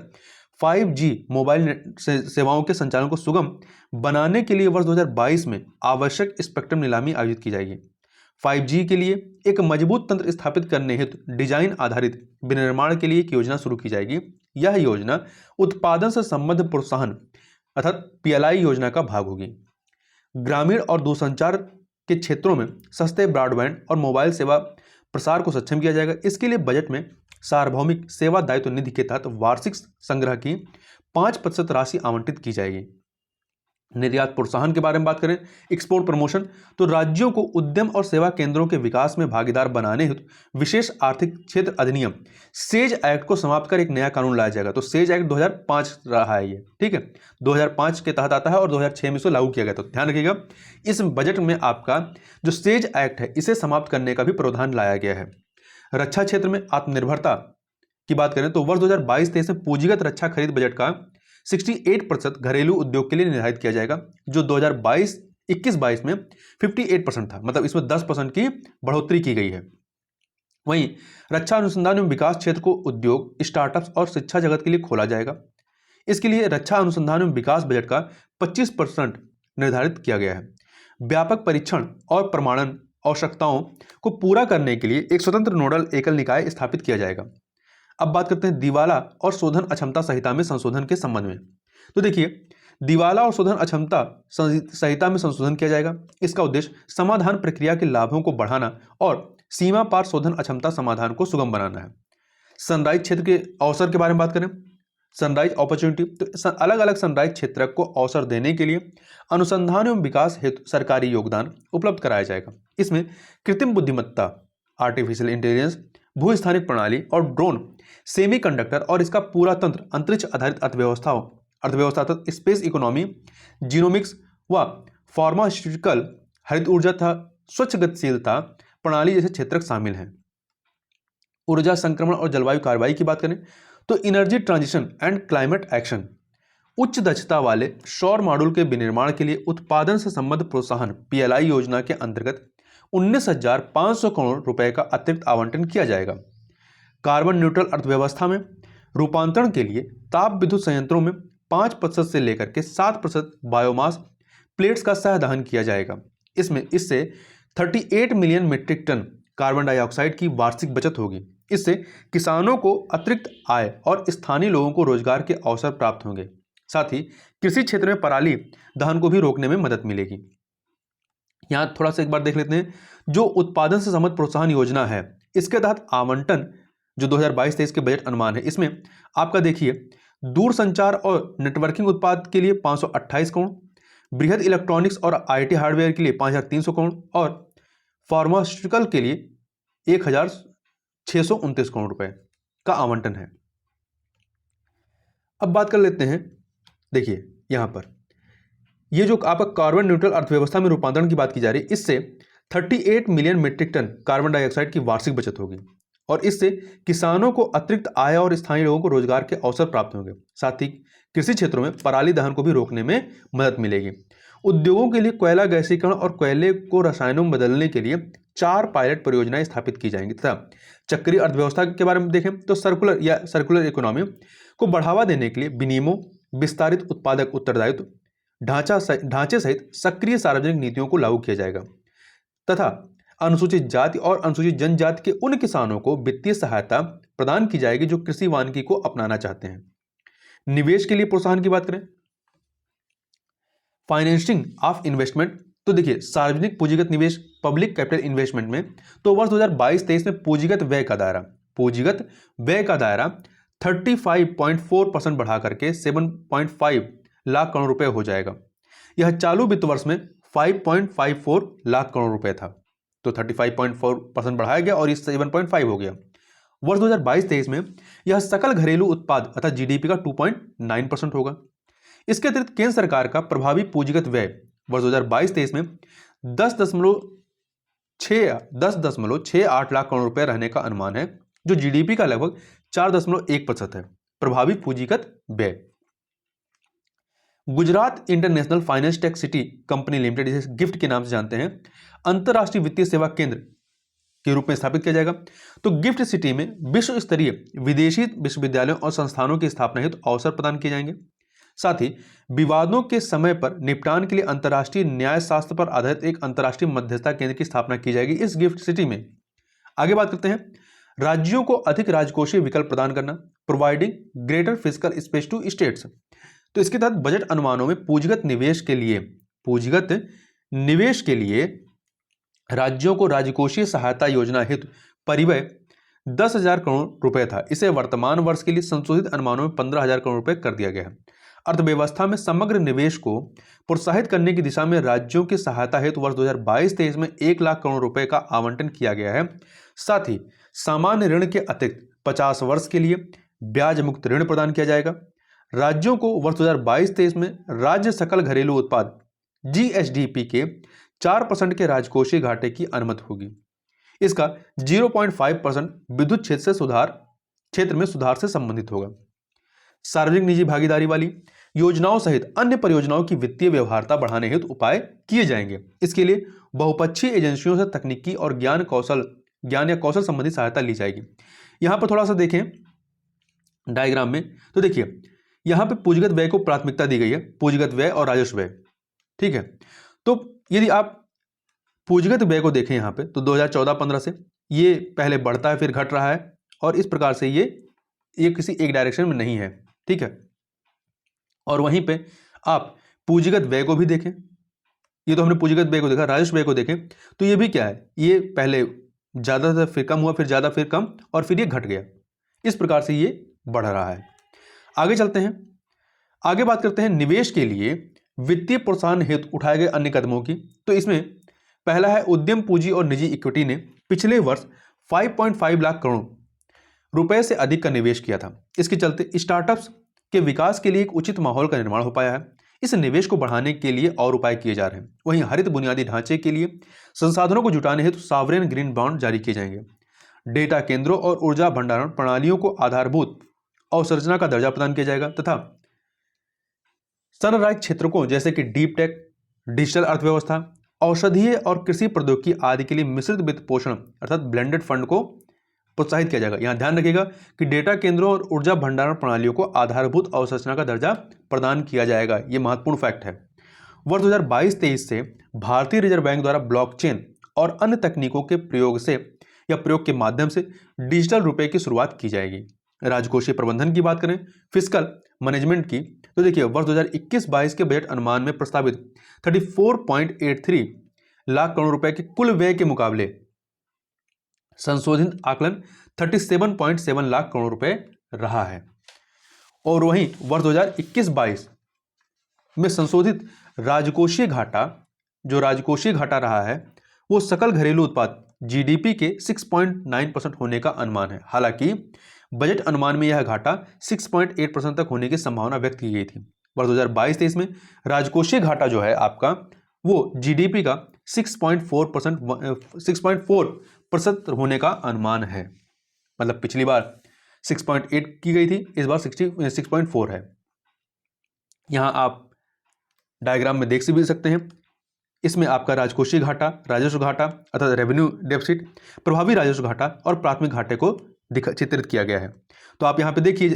5G मोबाइल सेवाओं के संचालन को सुगम बनाने के लिए वर्ष 2022 में आवश्यक स्पेक्ट्रम नीलामी आयोजित की जाएगी। 5G के लिए एक मजबूत तंत्र स्थापित करने हेतु डिजाइन आधारित विनिर्माण के लिए एक योजना शुरू की जाएगी। यह योजना उत्पादन से संबद्ध प्रोत्साहन अर्थात PLI योजना का भाग होगी। ग्रामीण और दूरसंचार के क्षेत्रों में सस्ते ब्रॉडबैंड और मोबाइल सेवा प्रसार को सक्षम किया जाएगा। इसके लिए बजट में सार्वभौमिक सेवा दायित्व निधि के तहत वार्षिक संग्रह की 5% राशि आवंटित की जाएगी। निर्यात प्रोत्साहन के बारे में बात करें, एक्सपोर्ट प्रमोशन, तो राज्यों को उद्यम और सेवा केंद्रों के विकास में भागीदार बनाने हेतु विशेष आर्थिक क्षेत्र अधिनियम सेज एक्ट को समाप्त कर एक नया कानून लाया जाएगा। तो सेज एक्ट 2005 रहा है ये, ठीक है, 2005 के तहत आता है और 2006 में इसे लागू किया गया। तो ध्यान रखिएगा, इस बजट में आपका जो सेज एक्ट है इसे समाप्त करने का भी प्रावधान लाया गया है। रक्षा क्षेत्र में आत्मनिर्भरता की बात करें तो वर्ष 2022-23 में पूंजीगत रक्षा खरीद बजट का 68% घरेलू उद्योग के लिए निर्धारित किया जाएगा, जो 21-22 में 58% था, मतलब इसमें 10% की बढ़ोतरी की गई है। वहीं रक्षा अनुसंधान एवं विकास क्षेत्र को उद्योग, स्टार्टअप्स और शिक्षा जगत के लिए खोला जाएगा। इसके लिए रक्षा अनुसंधान एवं विकास बजट का 25% निर्धारित किया गया है। व्यापक परीक्षण और प्रमाणन आवश्यकताओं को पूरा करने के लिए एक स्वतंत्र नोडल एकल निकाय स्थापित किया जाएगा। अब बात करते हैं दिवाला और शोधन अक्षमता संहिता में संशोधन के संबंध में। तो देखिए, दिवाला और शोधन अक्षमता संहिता में संशोधन किया जाएगा। इसका उद्देश्य समाधान प्रक्रिया के लाभों को बढ़ाना और सीमा पार शोधन अक्षमता समाधान को सुगम बनाना है। सनराइज क्षेत्र के अवसर के बारे में बात करें, सनराइज अपॉर्चुनिटी, तो अलग अलग सनराइज क्षेत्र को अवसर देने के लिए अनुसंधान एवं विकास हेतु सरकारी योगदान उपलब्ध कराया जाएगा। इसमें कृत्रिम बुद्धिमत्ता, आर्टिफिशियल इंटेलिजेंस, भूस्थानिक प्रणाली और ड्रोन, सेमीकंडक्टर और इसका पूरा तंत्र, अंतरिक्ष आधारित अर्थव्यवस्था तथा स्पेस इकोनॉमी, जीनोमिक्स व फार्मास्यूटिकल, हरित ऊर्जा तथा स्वच्छ गतिशीलता प्रणाली जैसे क्षेत्र शामिल हैं। ऊर्जा संक्रमण और जलवायु कार्रवाई की बात करें तो energy transition and climate action, उच्च दक्षता वाले सौर मॉड्यूल के विनिर्माण के लिए उत्पादन से संबद्ध प्रोत्साहन पीएलआई योजना के अंतर्गत 19,500 करोड़ रुपए का अतिरिक्त आवंटन किया जाएगा। कार्बन न्यूट्रल अर्थव्यवस्था में रूपांतरण के लिए ताप विद्युत संयंत्रों में 5% से लेकर के 7% बायोमास प्लेट्स का सह दहन किया जाएगा। इससे 38 million metric ton carbon dioxide की वार्षिक बचत होगी। इससे किसानों को अतिरिक्त आय और स्थानीय लोगों को रोजगार के अवसर प्राप्त होंगे। साथ ही कृषि क्षेत्र में पराली दहन को भी रोकने में मदद मिलेगी। यहां थोड़ा सा एक बार देख लेते हैं, जो उत्पादन से संबंधित प्रोत्साहन योजना है, इसके तहत आवंटन जो 2022-23 के बजट अनुमान है, इसमें आपका देखिए दूरसंचार और नेटवर्किंग उत्पाद के लिए 528 करोड़, बृहद इलेक्ट्रॉनिक्स और आईटी हार्डवेयर के लिए 5,300 करोड़ और फार्मास्यूटिकल के लिए 1,629 करोड़ रुपए का आवंटन है। अब बात कर लेते हैं, देखिए यहां पर ये जो आपका कार्बन न्यूट्रल अर्थव्यवस्था में रूपांतरण की बात की जा रही है, इससे 38 million metric ton carbon dioxide की वार्षिक बचत होगी और इससे किसानों को अतिरिक्त आय और स्थानीय लोगों को रोजगार के अवसर प्राप्त होंगे। साथ ही कृषि क्षेत्रों में पराली दहन को भी रोकने में मदद मिलेगी। उद्योगों के लिए कोयला गैसीकरण और कोयले को रसायनों में बदलने के लिए 4 पायलट परियोजनाएं स्थापित की जाएंगी तथा चक्रीय अर्थव्यवस्था के बारे में देखें तो सर्कुलर इकोनॉमी को बढ़ावा देने के लिए विनियमों, विस्तारित उत्पादक उत्तरदायित्व ढांचे सहित सक्रिय सार्वजनिक नीतियों को लागू किया जाएगा तथा अनुसूचित जाति और अनुसूचित जनजाति के उन किसानों को वित्तीय सहायता प्रदान की जाएगी जो कृषि वानिकी को अपनाना चाहते हैं। निवेश के लिए प्रोत्साहन की बात करें, फाइनेंसिंग ऑफ इन्वेस्टमेंट, तो देखिए सार्वजनिक पूंजीगत निवेश, पब्लिक कैपिटल इन्वेस्टमेंट में तो वर्ष 2022-23 में पूंजीगत व्यय का दायरा 35.4% बढ़ा करके 7.5 लाख करोड़ रुपए हो जाएगा। यह चालू वित्त वर्ष में 5.54 लाख करोड़ रुपए था, तो 35.4% बढ़ाया गया और इस 7.5 हो गया। वर्ष 2022-23 में यह सकल घरेलू उत्पाद अर्थात जीडीपी का 2.9% होगा। इसके अतिरिक्त केंद्र सरकार का प्रभावी पूंजीगत व्यय वर्ष 2022-23 में 10.68 लाख करोड़ रुपए रहने का अनुमान है, जो जीडीपी का लगभग 4.1% है प्रभावी पूंजीगत व्यय। Gujarat international finance tech city company limited, जिसे गिफ्ट के नाम से जानते हैं, अंतरराष्ट्रीय वित्तीय सेवा केंद्र के रूप में स्थापित किया जाएगा। तो गिफ्ट सिटी में विश्व स्तरीय विदेशी विश्वविद्यालयों और संस्थानों की स्थापना हेतु अवसर प्रदान किए जाएंगे। साथ ही विवादों के समय पर निपटान के लिए अंतर्राष्ट्रीय न्याय शास्त्र पर आधारित एक अंतर्राष्ट्रीय मध्यस्थता केंद्र की स्थापना की जाएगी इस गिफ्ट सिटी में। आगे बात करते हैं, राज्यों को अधिक राजकोषीय विकल्प प्रदान करना, providing greater fiscal space to states. तो इसके तहत बजट अनुमानों में पूंजीगत निवेश के लिए राज्यों को राजकोषीय सहायता योजना हेतु परिव्यय 10,000 करोड़ रुपए था। इसे वर्तमान वर्ष के लिए संशोधित अनुमानों में 15,000 करोड़ रुपए कर दिया गया है। अर्थव्यवस्था में समग्र निवेश को प्रोत्साहित करने की दिशा में राज्यों की सहायता हेतु वर्ष 2022-23 में 1 लाख करोड़ रुपए का आवंटन किया गया है। साथ ही सामान्य ऋण के अतिरिक्त 50 वर्ष के लिए ब्याज मुक्त ऋण प्रदान किया जाएगा। राज्यों को वर्ष 2022-23 में राज्य सकल घरेलू उत्पाद जीएसडीपी के 4% के राजकोषीय घाटे की अनुमति होगी। इसका 0.5% विद्युत क्षेत्र में सुधार से संबंधित होगा। सार्वजनिक निजी भागीदारी वाली योजनाओं सहित अन्य परियोजनाओं की वित्तीय व्यवहार्यता बढ़ाने हेतु उपाय किए जाएंगे। इसके लिए बहुपक्षीय एजेंसियों से तकनीकी और ज्ञान या कौशल संबंधी सहायता ली जाएगी। यहां पर थोड़ा सा देखें डायग्राम में, तो देखिए यहां पे पूंजीगत व्यय को प्राथमिकता दी गई है, पूंजीगत व्यय और राजस्व व्यय, ठीक है। तो यदि आप पूंजीगत व्यय को देखें यहां पे, तो 2014-15 से ये पहले बढ़ता है फिर घट रहा है, और इस प्रकार से ये किसी एक डायरेक्शन में नहीं है, ठीक है। और वहीं पे आप पूंजीगत व्यय को भी देखें, ये तो हमने पूंजीगत व्यय को देखा, राजस्व व्यय को देखें तो ये भी क्या है, ये पहले ज्यादा था फिर कम हुआ, फिर ज्यादा फिर कम, और फिर ये घट गया। इस प्रकार से ये बढ़ रहा है। आगे चलते हैं, आगे बात करते हैं निवेश के लिए वित्तीय प्रोत्साहन हेतु उठाए गए अन्य कदमों की। तो इसमें पहला है उद्यम पूंजी और निजी इक्विटी ने पिछले वर्ष 5.5 लाख करोड़ रुपए से अधिक का निवेश किया था। इसके चलते स्टार्टअप्स के विकास के लिए एक उचित माहौल का निर्माण हो पाया है। इस निवेश को बढ़ाने के लिए और उपाय किए जा रहे हैं। वहीं हरित बुनियादी ढांचे के लिए संसाधनों को जुटाने हेतु सॉवरेन ग्रीन बॉन्ड जारी किए जाएंगे। डेटा केंद्रों और ऊर्जा भंडारण प्रणालियों को आधारभूत अवसंरचना का दर्जा प्रदान किया जाएगा तथा संरक्षित क्षेत्रों जैसे कि डीप टेक, डिजिटल अर्थव्यवस्था, औषधीय और कृषि प्रौद्योगिकी आदि के लिए मिश्रित वित्त पोषण अर्थात ब्लेंडेड फंड को प्रोत्साहित किया जाएगा। यहां ध्यान रखिएगा कि डेटा केंद्रों और ऊर्जा भंडारण प्रणालियों को आधारभूत अवसंरचना का दर्जा प्रदान किया जाएगा। यह महत्वपूर्ण फैक्ट है। वर्ष 2022-23 से भारतीय रिजर्व बैंक द्वारा ब्लॉकचेन और अन्य तकनीकों के प्रयोग के माध्यम से डिजिटल रुपए की शुरुआत की जाएगी। राजकोषीय प्रबंधन की बात करें, फिस्कल मैनेजमेंट की, तो देखिए वर्ष 2021-22 के बजट अनुमान में प्रस्तावित 34.83 लाख करोड़ रुपए के कुल व्यय के मुकाबले संशोधित आकलन 37.7 लाख करोड़ रुपए रहा है। और वहीं वर्ष 2021-22 में संशोधित राजकोषीय घाटा रहा है वो सकल घरेलू उत्पाद जीडीपी के 6.9% होने का अनुमान है। हालांकि बजट अनुमान में यह घाटा 6.8% तक होने की संभावना व्यक्त की गई थी। वर्ष 2022-23 में राजकोषीय घाटा जो है आपका वो जीडीपी का 6.4% होने का अनुमान है। मतलब पिछली बार 6.8 की गई थी, इस बार 6.4 है। यहां आप डायग्राम में देख भी सकते हैं। इसमें आपका राजकोषीय घाटा, राजस्व घाटा अर्थात रेवेन्यू डेफिसिट, प्रभावी राजस्व घाटा और प्राथमिक घाटे को चित्रित किया गया है। तो आप यहां पे देखिए,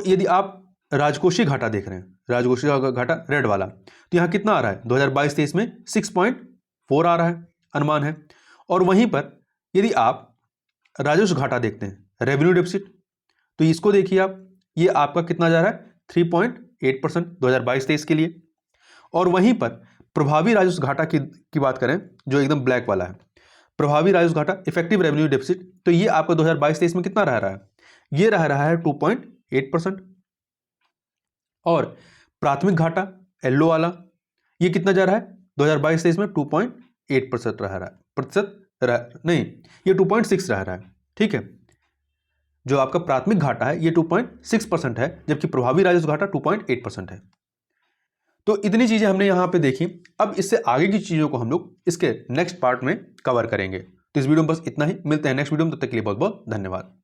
यदि आप राजकोषीय घाटा देख रहे हैं, राजकोषीय घाटा रेड वाला, तो यहां कितना आ रहा है 2022-23 में 6.4 आ रहा है अनुमान है। और वहीं पर यदि आप राजस्व घाटा देखते हैं, रेवेन्यू डेफिसिट, तो इसको देखिए आप, ये आपका कितना जा रहा है 3.8% 2022-23 के लिए। और वहीं पर प्रभावी राजस्व घाटा की बात करें जो एकदम ब्लैक वाला है, प्रभावी राजस्व घाटा इफेक्टिव रेवेन्यू डेफिसिट, तो ये आपका 2022-23 में कितना रह रहा है, ये रह रहा है 2.8%। और प्राथमिक घाटा येलो वाला ये कितना जा रहा है 2022-23 में 2.8% रह रहा है, ये 2.6 रह रहा है, ठीक है। जो आपका प्राथमिक घाटा है ये 2.6% है, जबकि प्रभावी राजस्व घाटा 2.8% है। तो इतनी चीजें हमने यहां पे देखी। अब इससे आगे की चीजों को हम लोग इसके नेक्स्ट पार्ट में कवर करेंगे। तो इस वीडियो में बस इतना ही, मिलते हैं नेक्स्ट वीडियो में, तब तक के लिए बहुत बहुत धन्यवाद।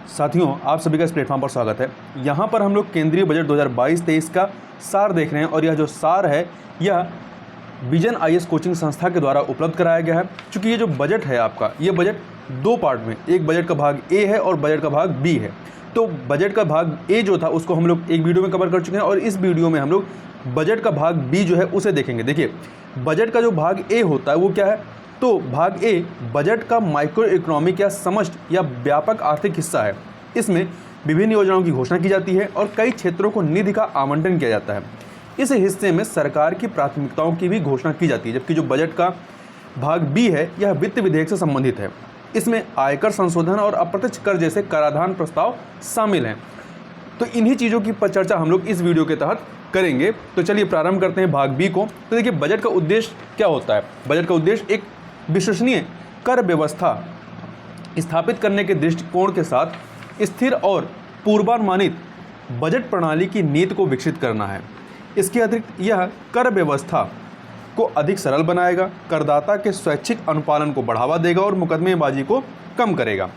साथियों, आप सभी का इस प्लेटफॉर्म पर स्वागत है। यहाँ पर हम लोग केंद्रीय बजट 2022-23 का सार देख रहे हैं, और यह जो सार है यह विजन IAS कोचिंग संस्था के द्वारा उपलब्ध कराया गया है। क्योंकि ये जो बजट है आपका, ये बजट दो पार्ट में, एक बजट का भाग ए है और बजट का भाग बी है। तो बजट का भाग ए जो था उसको हम लोग एक वीडियो में कवर कर चुके हैं, और इस वीडियो में हम लोग बजट का भाग बी जो है उसे देखेंगे। देखिए, बजट का जो भाग ए होता है वो क्या है, तो भाग ए बजट का माइक्रो इकोनॉमिक या समष्टि या व्यापक आर्थिक हिस्सा है। इसमें विभिन्न योजनाओं की घोषणा की जाती है और कई क्षेत्रों को निधि का आवंटन किया जाता है। इस हिस्से में सरकार की प्राथमिकताओं की भी घोषणा की जाती है। जबकि जो बजट का भाग बी है यह वित्त विधेयक से संबंधित है। इसमें आयकर संशोधन और अप्रत्यक्ष कर जैसे कराधान प्रस्ताव शामिल हैं। तो इन्हीं चीज़ों की चर्चा हम लोग इस वीडियो के तहत करेंगे। तो चलिए प्रारंभ करते हैं भाग बी को। तो देखिए, बजट का उद्देश्य क्या होता है। बजट का उद्देश्य एक विश्वसनीय कर व्यवस्था स्थापित करने के दृष्टिकोण के साथ स्थिर और पूर्वानुमानित बजट प्रणाली की नीति को विकसित करना है। इसके अतिरिक्त यह कर व्यवस्था को अधिक सरल बनाएगा, करदाता के स्वैच्छिक अनुपालन को बढ़ावा देगा और मुकदमेबाजी को कम करेगा।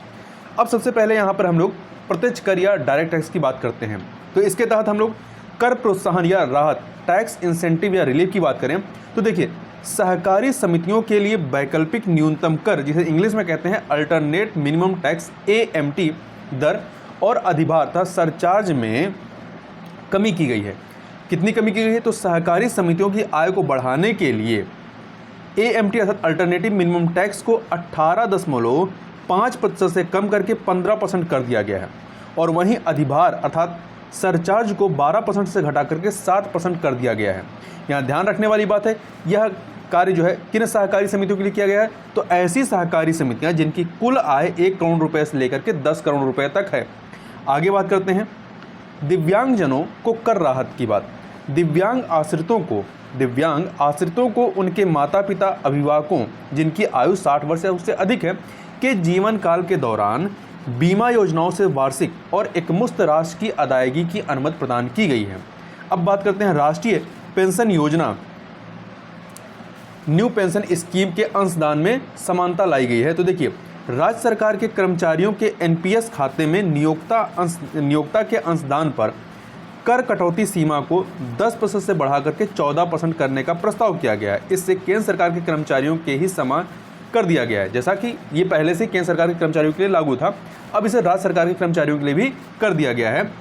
अब सबसे पहले यहाँ पर हम लोग प्रत्यक्ष कर या डायरेक्ट टैक्स की बात करते हैं। तो इसके तहत हम लोग कर प्रोत्साहन या राहत, टैक्स इंसेंटिव या रिलीफ की बात करें तो देखिए, सहकारी समितियों के लिए वैकल्पिक न्यूनतम कर, जिसे इंग्लिश में कहते हैं अल्टरनेट मिनिमम टैक्स AMT दर और अधिभार तथा सरचार्ज में कमी की गई है। कितनी कमी की गई है? तो सहकारी समितियों की आय को बढ़ाने के लिए AMT अर्थात अल्टरनेटिव मिनिमम टैक्स को 18.5% से कम करके 15% कर दिया गया है, और वहीं अधिभार अर्थात सरचार्ज को 12% से घटा करके 7% कर दिया गया है। यहाँ ध्यान रखने वाली बात है, यह कार्य जो है किन सहकारी समितियों के लिए किया गया है? तो ऐसी सहकारी समितियाँ जिनकी कुल आय 1 करोड़ रुपए से लेकर के 10 करोड़ रुपए तक है। आगे बात करते हैं दिव्यांगजनों को कर राहत की बात। दिव्यांग आश्रितों को उनके माता पिता अभिभावकों जिनकी आयु 60 वर्ष या उससे अधिक है के जीवन काल के दौरान बीमा योजनाओं से वार्षिक और एकमुश्त राशि की अदायगी की अनुमति प्रदान की गई है। अब बात करते हैं राष्ट्रीय पेंशन योजना, न्यू पेंशन स्कीम के अंशदान में समानता लाई गई है। तो देखिए, राज्य सरकार के कर्मचारियों के NPS खाते में नियोक्ता के अंशदान पर कर कटौती सीमा को 10% से बढ़ा करके 14% करने का प्रस्ताव किया गया है। इससे केंद्र सरकार के कर्मचारियों के ही समान कर दिया गया है। जैसा कि ये पहले से केंद्र सरकार के कर्मचारियों के लिए लागू था, अब इसे राज्य सरकार के कर्मचारियों के लिए भी कर दिया गया है।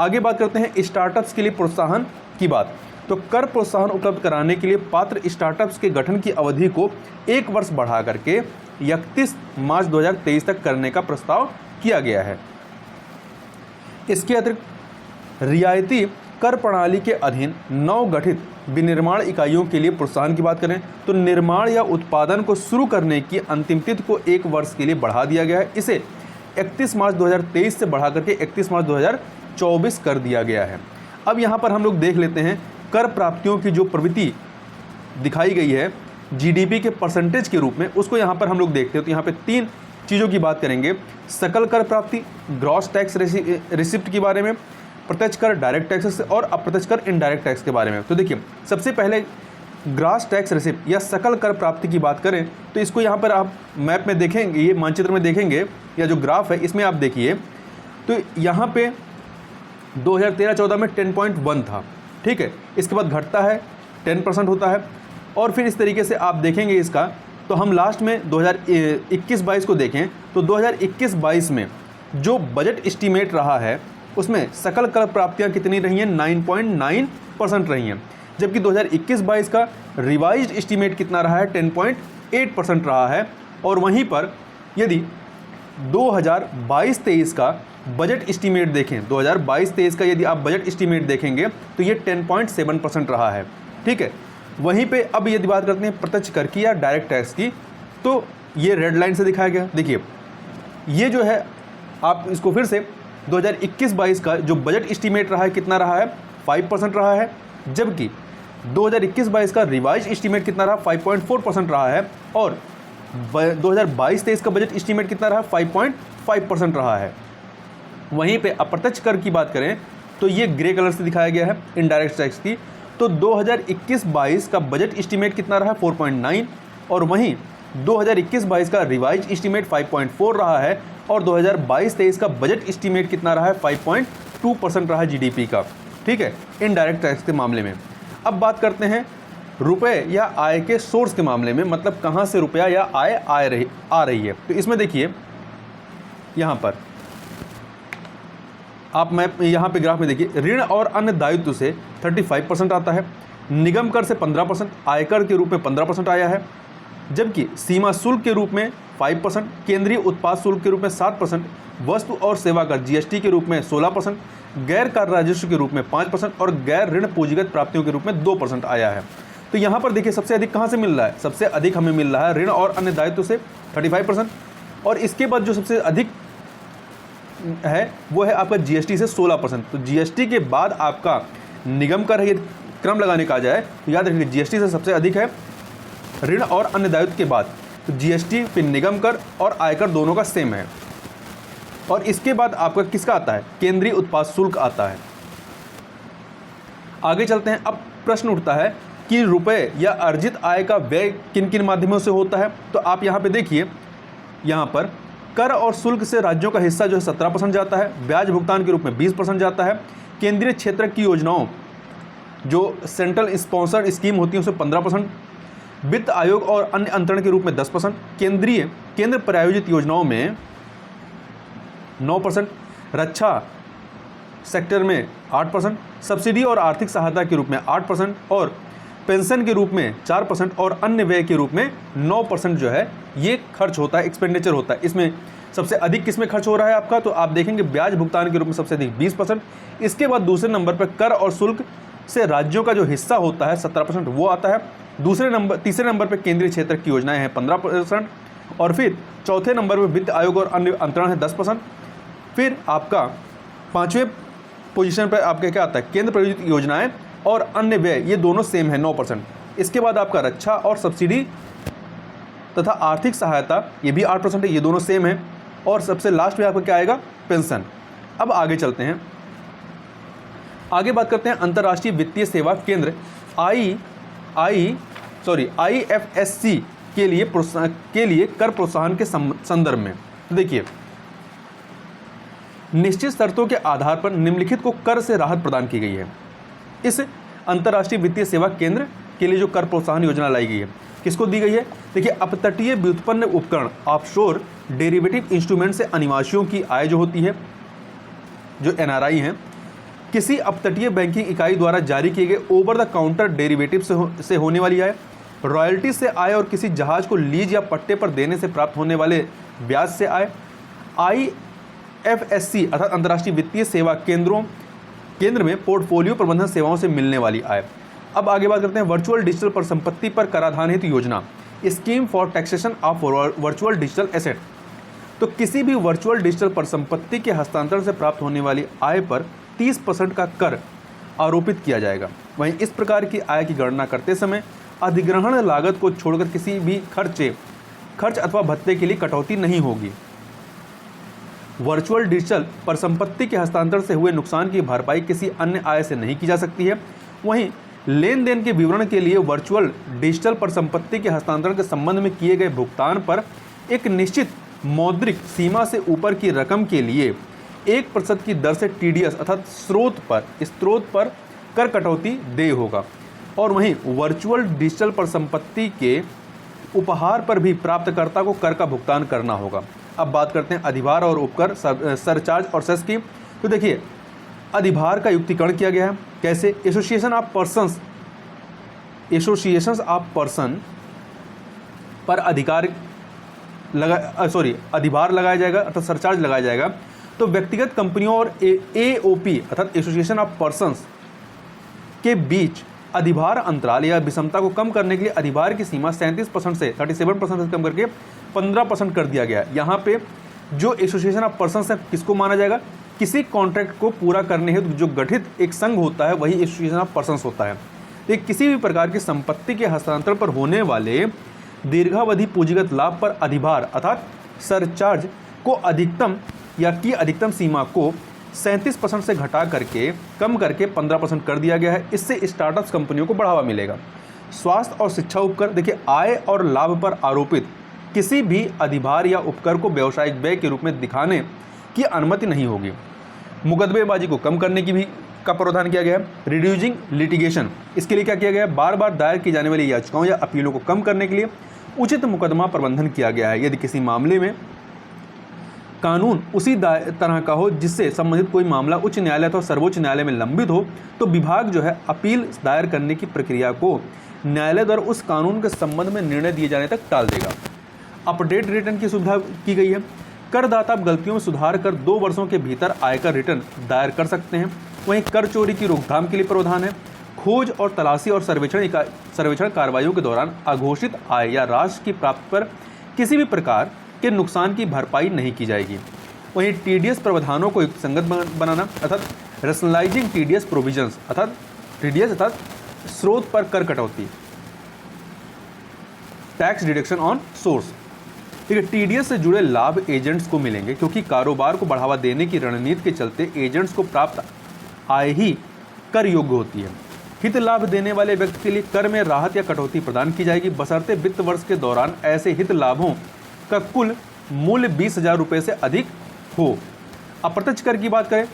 आगे बात करते हैं स्टार्टअप्स के लिए प्रोत्साहन की बात। तो कर प्रोत्साहन उपलब्ध कराने के लिए पात्र स्टार्टअप्स के गठन की अवधि को 1 वर्ष बढ़ा करके 31 मार्च 2023 तक करने का प्रस्ताव किया गया है। इसके अतिरिक्त रियायती कर प्रणाली के अधीन नवगठित विनिर्माण इकाइयों के लिए प्रोत्साहन की बात करें तो निर्माण या उत्पादन को शुरू करने की अंतिम तिथि को 1 वर्ष के लिए बढ़ा दिया गया है। इसे 31 मार्च 2023 से बढ़ा करके 31 मार्च 2024 कर दिया गया है। अब यहाँ पर हम लोग देख लेते हैं कर प्राप्तियों की जो प्रवृत्ति दिखाई गई है GDP के परसेंटेज के रूप में, उसको यहाँ पर हम लोग देखते हैं। तो यहाँ पे 3 चीज़ों की बात करेंगे, सकल कर प्राप्ति, ग्रॉस टैक्स रिसिप्ट के बारे में, प्रत्यक्ष कर डायरेक्ट टैक्स और अप्रत्यक्ष कर इनडायरेक्ट टैक्स के बारे में। तो देखिए, सबसे पहले ग्रॉस टैक्स रिसिप्ट या सकल कर प्राप्ति की बात करें तो इसको यहाँ पर आप मैप में देखेंगे, ये मानचित्र में देखेंगे या जो ग्राफ है इसमें आप देखिए, तो यहाँ पे 2013-14 में 10.1 था, ठीक है। इसके बाद घटता है 10% होता है, और फिर इस तरीके से आप देखेंगे इसका। तो हम लास्ट में 2021-22 को देखें तो 2021-22 में जो बजट एस्टीमेट रहा है उसमें सकल कर प्राप्तियाँ कितनी रही हैं? 9.9% रही हैं, जबकि 2021-22 का रिवाइज्ड एस्टीमेट कितना रहा है? 10.8% रहा है। और वहीं पर यदि 2022-23 का बजट एस्टीमेट देखें, 2022-23 का यदि आप बजट एस्टीमेट देखेंगे तो ये 10.7% रहा है, ठीक है। वहीं पे अब यदि बात करते हैं प्रत्यक्ष कर की या डायरेक्ट टैक्स की, तो ये रेड लाइन से दिखाया गया। देखिए, ये जो है आप इसको फिर से 2021-22 का जो बजट एस्टीमेट रहा है कितना रहा है? 5% रहा है, जबकि 2021-22 का रिवाइज एस्टीमेट कितना रहा? 5.4% रहा है, और 2022-23 का बजट एस्टीमेट कितना रहा? 5.5% रहा है। वहीं पे अप्रत्यक्ष कर की बात करें तो ये ग्रे कलर से दिखाया गया है इनडायरेक्ट टैक्स की। तो 2021-22 का बजट एस्टीमेट कितना रहा? 4.9, और वहीं 2021-22 का रिवाइज एस्टीमेट 5.4 रहा है, और 2022-23 का बजट एस्टीमेट कितना रहा है? 5.2% रहा है GDP का, ठीक है, इनडायरेक्ट टैक्स के मामले में। अब बात करते हैं रुपए या आय के सोर्स के मामले में, मतलब कहाँ से रुपया या आय आ रही है। तो इसमें देखिए, यहाँ पर आप मैं यहाँ पे ग्राफ में देखिए, ऋण और अन्य दायित्व से 35% आता है, निगम कर से 15%, आयकर के रूप में 15% आया है, जबकि सीमा शुल्क के रूप में 5%, केंद्रीय उत्पाद शुल्क के रूप में 7%, वस्तु और सेवा कर GST के रूप में 16%, गैर कर राजस्व के रूप में 5% और गैर ऋण पूंजीगत प्राप्तियों के रूप में 2% आया है। तो यहाँ पर देखिए, सबसे अधिक कहाँ से मिल रहा है? सबसे अधिक हमें मिल रहा है ऋण और अन्य दायित्व से 35%, और इसके बाद जो सबसे अधिक है वो है आपका GST से 16%। तो GST के बाद आपका निगम कर है, क्रम लगाने का आ जाए तो याद रखिए GST से सबसे अधिक है ऋण और अन्य दायित्व के बाद। तो GST फिर निगम कर और आयकर दोनों का सेम है, और इसके बाद आपका किसका आता है? केंद्रीय उत्पाद शुल्क आता है। आगे चलते हैं। अब प्रश्न उठता है कि रुपए या अर्जित आय का व्यय किन किन माध्यमों से होता है। तो आप यहाँ पे देखिए, यहाँ पर कर और शुल्क से राज्यों का हिस्सा जो है 17% जाता है, ब्याज भुगतान के रूप में 20% जाता है, केंद्रीय क्षेत्र की योजनाओं जो सेंट्रल स्पॉन्सर्ड स्कीम होती है उसमें 15%, वित्त आयोग और अन्य अंतरण के रूप में 10%, केंद्र प्रायोजित योजनाओं में 9%, रक्षा सेक्टर में 8%, सब्सिडी और आर्थिक सहायता के रूप में 8% और पेंशन के रूप में 4% और अन्य व्यय के रूप में 9% जो है ये खर्च होता है, एक्सपेंडिचर होता है। इसमें सबसे अधिक किस में खर्च हो रहा है आपका, तो आप देखेंगे ब्याज भुगतान के रूप में सबसे अधिक 20%, इसके बाद दूसरे नंबर पर कर और शुल्क से राज्यों का जो हिस्सा होता है 17% वो आता है, तीसरे नंबर पर केंद्रीय क्षेत्र की योजनाएं हैं 15% और फिर चौथे नंबर पर वित्त आयोग और अन्य अंतरण है 10%, फिर आपका पाँचवें पोजीशन पर आपका क्या आता है, केंद्र प्रायोजित योजनाएं और अन्य व्यय, ये दोनों सेम है 9%। इसके बाद आपका रक्षा और सब्सिडी तथा आर्थिक सहायता ये भी 8% है, ये दोनों सेम है। और सबसे लास्ट में आपका क्या आएगा, पेंशन। अब आगे चलते हैं, आगे बात करते हैं अंतर्राष्ट्रीय वित्तीय सेवा केंद्र IFSC के लिए कर प्रोत्साहन के संदर्भ में। तो देखिए, निश्चित शर्तों के आधार पर निम्नलिखित को कर से राहत प्रदान की गई है। इस अंतर्राष्ट्रीय वित्तीय सेवा केंद्र के लिए जो कर प्रोत्साहन योजना लाई गई है किसको दी गई है, देखिए अपतटीय व्युत्पन्न उपकरण ऑफशोर डेरिवेटिव इंस्ट्रूमेंट से अनिवासियों की आय जो होती है, जो NRI हैं, किसी अपतटीय बैंकिंग इकाई द्वारा जारी किए गए ओवर द काउंटर डेरिवेटिव से होने वाली आय, रॉयल्टी से आय और किसी जहाज को लीज या पट्टे पर देने से प्राप्त होने वाले ब्याज से आय, IFSC अर्थात अंतर्राष्ट्रीय वित्तीय सेवा केंद्र में पोर्टफोलियो प्रबंधन सेवाओं से मिलने वाली आय। अब आगे बात करते हैं वर्चुअल डिजिटल परिसंपत्ति पर कराधान हेतु योजना, scheme for taxation of virtual digital asset. तो किसी भी वर्चुअल डिजिटल परिसंपत्ति के हस्तांतरण से प्राप्त होने वाली आय पर 30% का कर आरोपित किया जाएगा। वहीं इस प्रकार की आय की गणना करते समय अधिग्रहण लागत को छोड़कर किसी भी खर्च अथवा भत्ते के लिए कटौती नहीं होगी। वर्चुअल डिजिटल परिसंपत्ति के हस्तांतरण से हुए नुकसान की भरपाई किसी अन्य आय से नहीं की जा सकती है। वहीं लेन देन के विवरण के लिए वर्चुअल डिजिटल परिसंपत्ति के हस्तांतरण के संबंध में किए गए भुगतान पर एक निश्चित मौद्रिक सीमा से ऊपर की रकम के लिए 1% की दर से TDS अर्थात स्रोत पर कर कटौती देय होगा। और वहीं वर्चुअल डिजिटल परिसंपत्ति के उपहार पर भी प्राप्तकर्ता को कर का भुगतान करना होगा। अब बात करते हैं अधिभार और उपकर, सरचार्ज और सेस की। तो देखिए, अधिभार का युक्तिकरण किया गया है कैसे, एसोसिएशंस ऑफ पर्सन पर अधिभार लगाया जाएगा अर्थात सरचार्ज लगाया जाएगा। तो व्यक्तिगत कंपनियों और AOP अर्थात एसोसिएशन ऑफ पर्सन्स के बीच अधिभार अंतराल या विषमता को कम करने के लिए अधिभार की सीमा 37% से 37% से कम करके 15% कर दिया गया है। यहाँ पे जो एसोसिएशन ऑफ पर्सन्स है किसको माना जाएगा, किसी कॉन्ट्रैक्ट को पूरा करने हेतु जो गठित एक संघ होता है वही एसोसिएशन ऑफ पर्सन्स होता है। तो किसी भी प्रकार की संपत्ति के हस्तांतरण पर होने वाले दीर्घावधि पूंजीगत लाभ पर अधिभार अर्थात सरचार्ज को अधिकतम सीमा को 37% से घटा करके कम करके 15% कर दिया गया है। इससे स्टार्टअप्स कंपनियों को बढ़ावा मिलेगा। स्वास्थ्य और शिक्षा उपकर, देखिए आय और लाभ पर आरोपित किसी भी अधिभार या उपकर को व्यावसायिक व्यय के रूप में दिखाने की अनुमति नहीं होगी। मुकदमेबाजी को कम करने की का प्रावधान किया गया है। रिड्यूसिंग लिटिगेशन, इसके लिए क्या किया गया है, बार बार दायर की जाने वाली याचिकाओं या अपीलों को कम करने के लिए उचित मुकदमा प्रबंधन किया गया है। यदि किसी मामले में कानून उसी तरह का हो जिससे संबंधित कोई मामला उच्च न्यायालय अथवा सर्वोच्च न्यायालय में लंबित हो, तो विभाग जो है अपील दायर करने की प्रक्रिया को न्यायालय द्वारा उस कानून के संबंध में निर्णय दिए जाने तक टाल देगा। अपडेट रिटर्न की सुविधा की गई है। करदाता गलतियों में सुधार कर 2 वर्षों के भीतर आयकर रिटर्न दायर कर सकते हैं। वहीं कर चोरी की रोकथाम के लिए प्रावधान है। खोज और तलाशी और सर्वेक्षण कार्रवाइयों के दौरान अघोषित आय या राशि की प्राप्ति पर किसी भी प्रकार के नुकसान की भरपाई नहीं की जाएगी। वहीं TDS प्रावधानों को युक्तिसंगत बनाना अर्थात रैशनलाइजिंग TDS प्रोविजंस अर्थात स्रोत पर कर कटौती, टैक्स डिडक्शन ऑन सोर्स। ठीक है, TDS से जुड़े लाभ एजेंट्स को मिलेंगे क्योंकि कारोबार को बढ़ावा देने की रणनीति के चलते एजेंट्स को प्राप्त आय ही कर योग्य होती है। हित लाभ देने वाले व्यक्ति के लिए कर में राहत या कटौती प्रदान की जाएगी बशर्ते वित्त वर्ष के दौरान ऐसे हित लाभों का कुल मूल्य 20,000 रुपये से अधिक हो। अप्रत्यक्ष कर की बात करें,